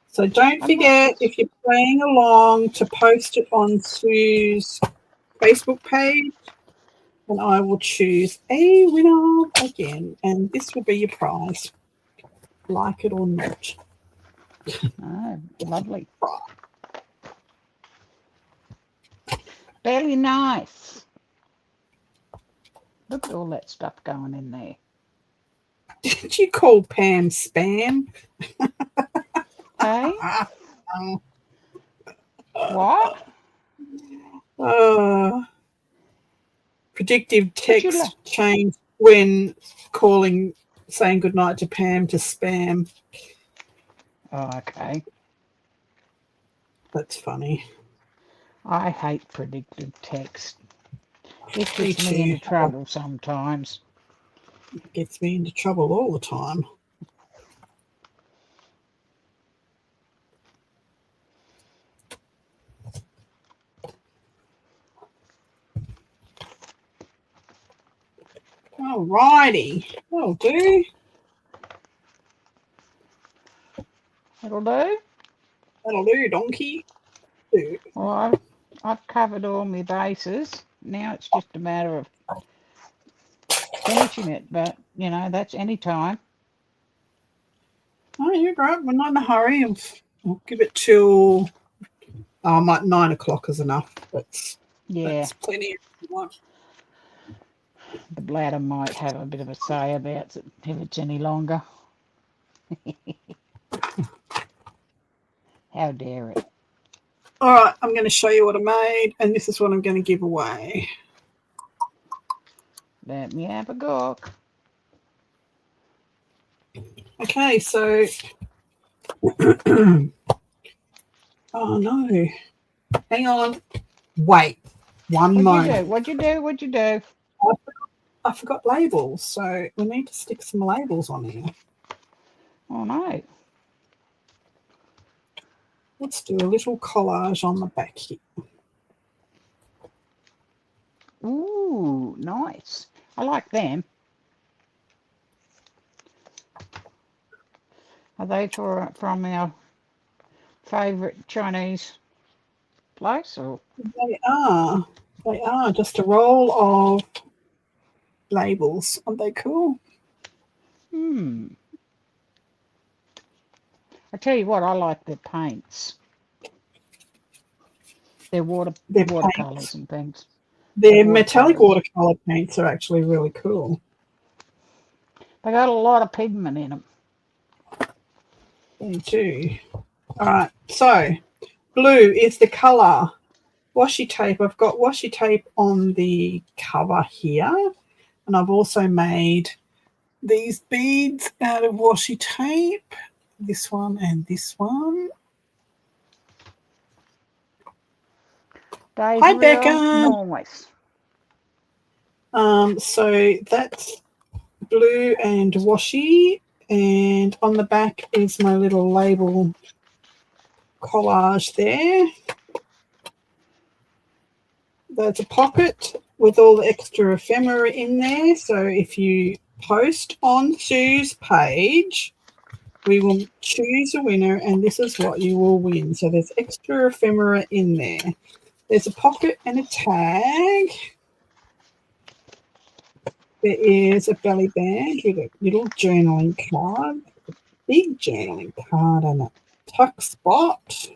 So don't forget, if you're playing along, to post it on Sue's Facebook page, and I will choose a winner again, and this will be your prize, like it or not. Oh, lovely. Very nice. Look at all that stuff going in there. Did you call Pam spam? Hey? What? Predictive Would you text changed when saying goodnight to Pam to spam. Oh, okay. That's funny. I hate predictive text. It Me gets me into too. trouble sometimes. It gets me into trouble all the time. Alrighty, that'll do. It'll do? That'll do, donkey. Well, I've covered all my bases. Now it's just a matter of finishing it, but, you know, that's any time. Oh, you're right. We're not in a hurry. I'll give it till 9 o'clock is enough. That's plenty of time. The bladder might have a bit of a say about it if it's any longer. How dare it? All right, I'm going to show you what I made, and this is what I'm going to give away. Let me have a look. Okay, so oh no, hang on, wait. One moment. What'd you do? I forgot labels, so we need to stick some labels on here. Oh, no. Let's do a little collage on the back here. Ooh, nice. I like them. Are they from our favourite Chinese place? Or? They are. They are just a roll of labels. Aren't they cool? I tell you what, I like their paints. Their Their watercolours paints. and things. Their metallic watercolour paints are actually really cool. They got a lot of pigment in them. They do. All right, so blue is the colour. Washi tape. I've got washi tape on the cover here, and I've also made these beads out of washi tape. This one and this one. Hi, Becca. Nice. So that's blue and washi, and on the back is my little label collage there. There's a pocket with all the extra ephemera in there. So if you post on Sue's page, we will choose a winner, and this is what you will win. So there's extra ephemera in there. There's a pocket and a tag. There is a belly band with a little journaling card, a big journaling card, and a tuck spot.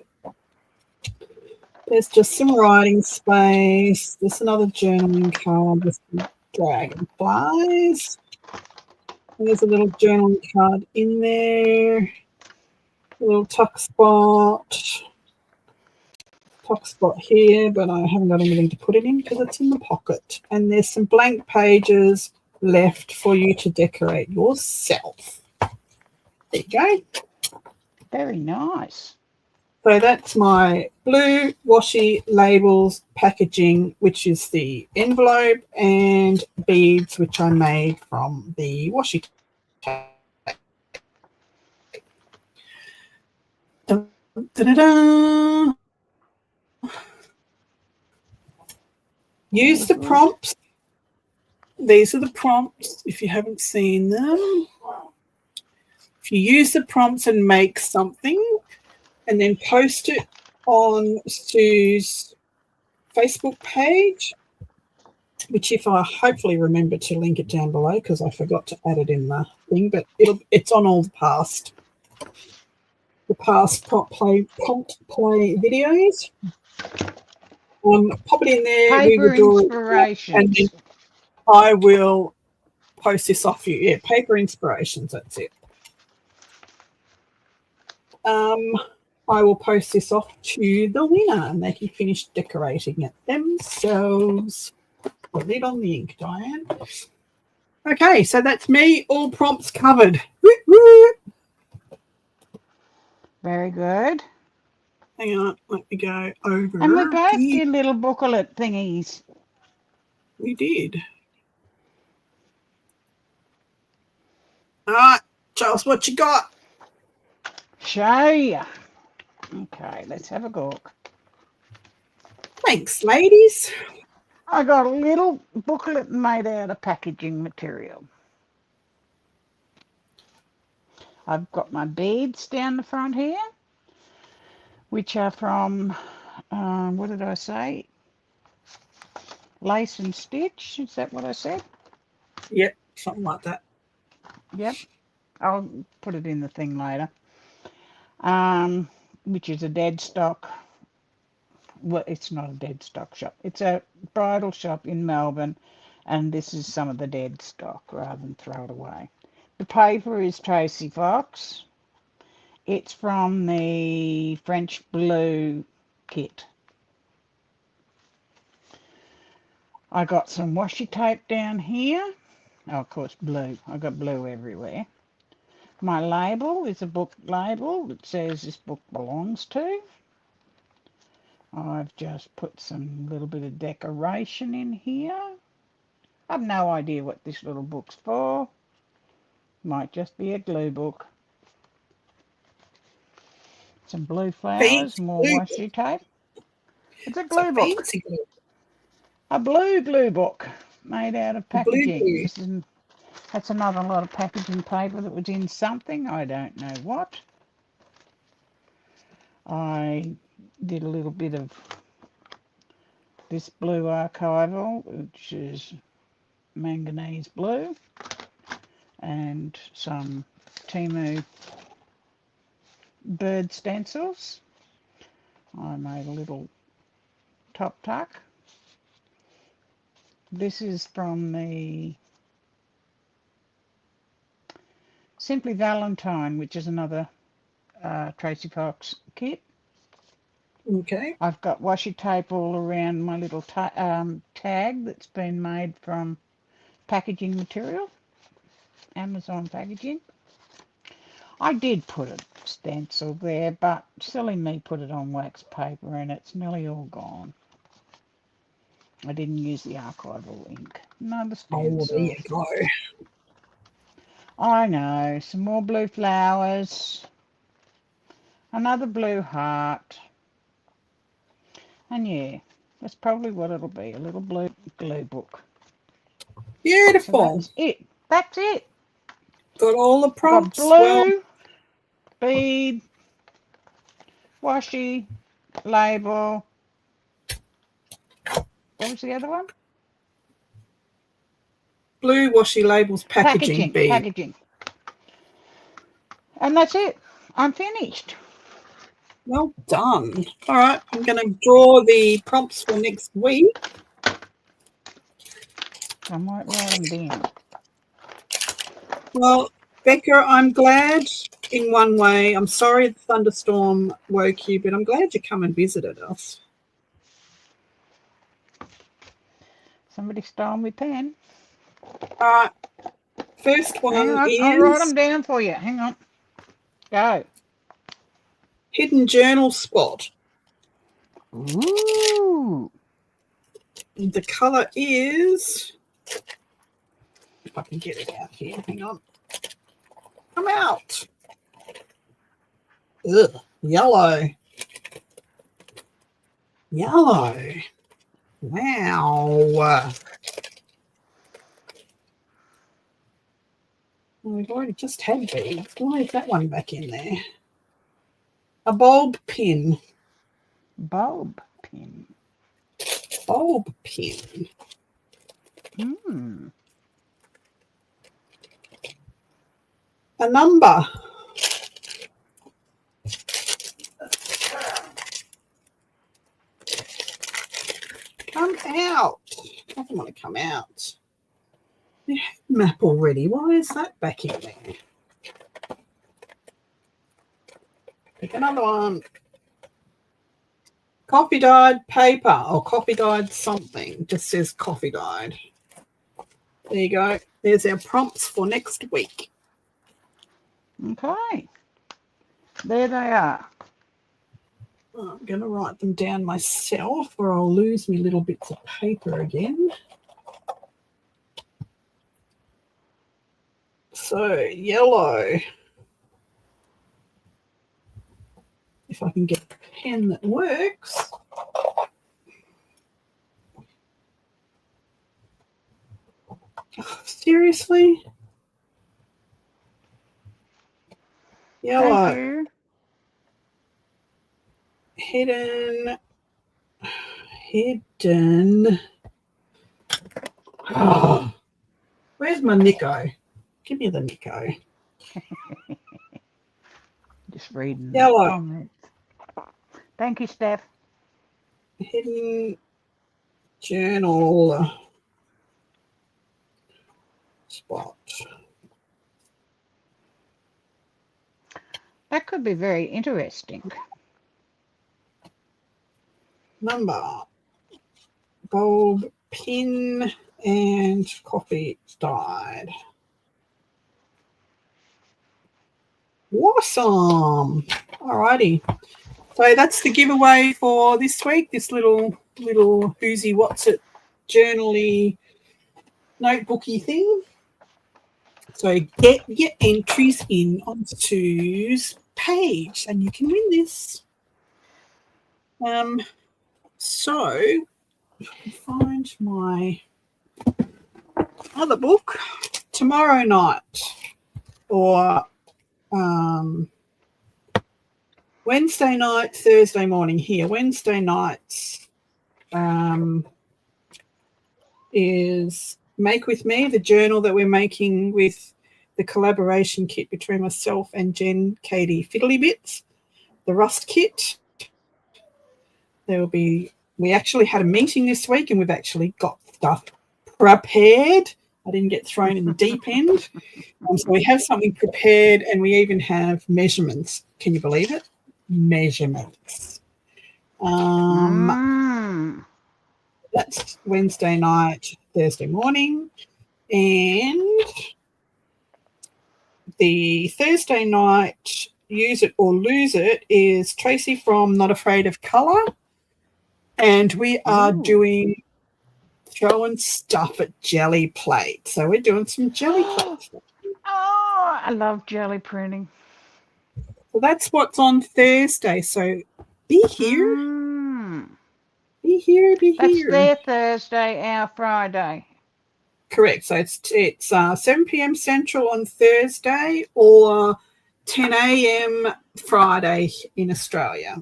There's just some writing space. There's another journaling card with some dragonflies. And there's a little journaling card in there. A little tuck spot here, but I haven't got anything to put it in because it's in the pocket. And there's some blank pages left for you to decorate yourself. There you go. Very nice. So that's my blue washi labels packaging, which is the envelope, and beads, which I made from the washi tape. Da-da-da. Use the prompts. These are the prompts if you haven't seen them. If you use the prompts and make something and then post it on Sue's Facebook page, which if I hopefully remember to link it down below because I forgot to add it in the thing, but it's on all the past prompt play videos. Pop it in there. Paper inspirations. And then I will post this off you. Yeah, paper inspirations. That's it. I will post this off to the winner, and they can finish decorating it themselves. Put it on the ink, Diane. Okay, so that's me. All prompts covered. Woo, woo. Very good. Hang on, let me go over. And we both did little booklet thingies. We did. All right, Charles, what you got? Show ya. Okay, let's have a look. Thanks, ladies. I got a little booklet made out of packaging material. I've got my beads down the front here, which are from, what did I say? Lace and Stitch, is that what I said? Yep, something like that. Yep, I'll put it in the thing later. Which is a dead stock. Well, it's not a dead stock shop. It's a bridal shop in Melbourne, and this is some of the dead stock rather than throw it away. The paper is Tracy Fox. It's from the French Blue kit. I got some washi tape down here. Oh, of course, blue. I got blue everywhere. My label is a book label that says this book belongs to. I've just put some little bit of decoration in here. I've no idea what this little book's for. Might just be a glue book. Some blue flowers, Fancy more glue. washi tape. It's a It's a glue book. fancy glue. A blue glue book made out of Blue packaging. glue. That's another lot of packaging paper that was in something. I don't know what. I did a little bit of this blue archival, which is manganese blue, and some Timu bird stencils. I made a little top tuck. This is from the Simply Valentine, which is another Tracy Fox kit. Okay. I've got washi tape all around my little tag that's been made from packaging material, Amazon packaging. I did put a stencil there, but silly me put it on wax paper and it's nearly all gone. I didn't use the archival ink. Another Oh, there you stencil. go. I know, some more blue flowers, another blue heart, and yeah, that's probably what it'll be, a little blue glue book. So Beautiful. that's it. That's it. Got all the I've got prompts. Well, blue, bead, washi, label. What was the other one? blue washi labels, packaging bead. Packaging. And that's it. I'm finished. Well done. All right, I'm going to draw the prompts for next week. I might write them down. Well, Becca, I'm glad in one way. I'm sorry the thunderstorm woke you, but I'm glad you come and visited us. Somebody stole my pen. All right. First one Hang on, I'll write them down for you. Hang on. Go. hidden journal spot. Ooh. The colour is, if I can get it out here, hang on. Come out. Ugh, yellow. Yellow. Wow. We've already just had beads. Why is that one back in there? A bulb pin. Bulb pin. Bulb pin. Hmm. A number. Come out. Doesn't want to come out. You had map already. Why is that back in there? Pick another one. Coffee dyed paper or coffee dyed something. Just says coffee dyed. There you go. There's our prompts for next week. Okay. There they are. I'm going to write them down myself or I'll lose me little bits of paper again. So, yellow. If I can get a pen that works. Oh, seriously? Yellow. Thank you. Hidden. Oh, where's my Nico? Give me the Nico. Just reading Yellow. the comments. Thank you, Steph. Hidden journal spot. That could be very interesting. Number. Bulb pin and coffee dyed. Awesome. Alrighty. So that's the giveaway for this week. This little whoozy what's it journally notebooky thing. So get your entries in on Sue's page, and you can win this. So find my other book tomorrow night or Wednesday night, Thursday morning here. Wednesday nights is Make With Me, the journal that we're making with the collaboration kit between myself and Jen Katie Fiddly Bits, the Rust kit. We actually had a meeting this week and we've actually got stuff prepared. I didn't get thrown in the deep end. So we have something prepared and we even have measurements. Can you believe it? Measurements. That's Wednesday night, Thursday morning. And the Thursday night Use It or Lose It is Tracy from Not Afraid of Colour. And we are doing throwing stuff at jelly plate. So we're doing some jelly plates. Oh, I love jelly printing. So that's what's on Thursday. So be here. Be here. That's their Thursday, our Friday. Correct. So it's 7 p.m. Central on Thursday or 10 a.m. Friday in Australia.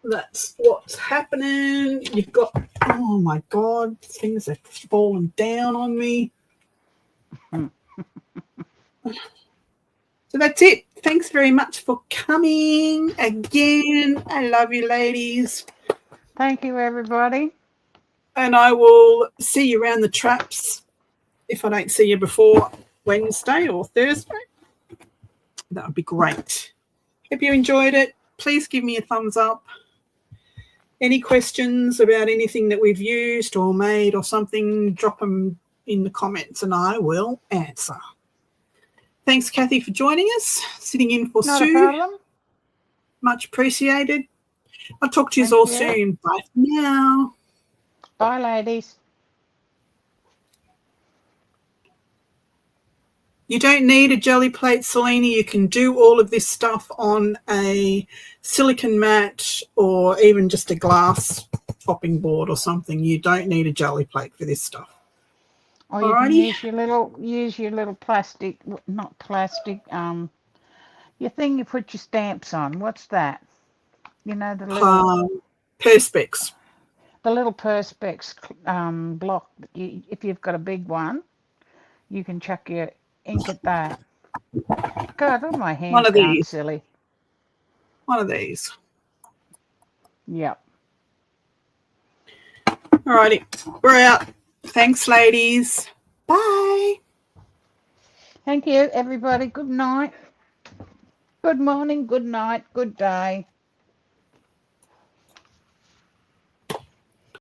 That's what's happening. You've got, oh my God, things are falling down on me. So that's it. Thanks very much for coming again. I love you, ladies. Thank you, everybody. And I will see you around the traps if I don't see you before Wednesday or Thursday. That would be great. Hope you enjoyed it. Please give me a thumbs up. Any questions about anything that we've used or made or something, drop them in the comments and I will answer. Thanks, Kathy, for joining us, sitting in for Not Sue. a problem. Much appreciated. I'll talk to you all soon. Bye for now. Bye, ladies. You don't need a jelly plate, Selena. You can do all of this stuff on a silicone mat or even just a glass chopping board or something. You don't need a jelly plate for this stuff. Or you can use your little plastic, not plastic, your thing you put your stamps on. What's that? You know, the little Perspex. The little Perspex block. If you've got a big one, you can chuck your ink at that. God, all my hands going silly. One of these. Yep. Alrighty, we're out. Thanks, ladies. Bye. Thank you, everybody. Good night. Good morning, good night, good day.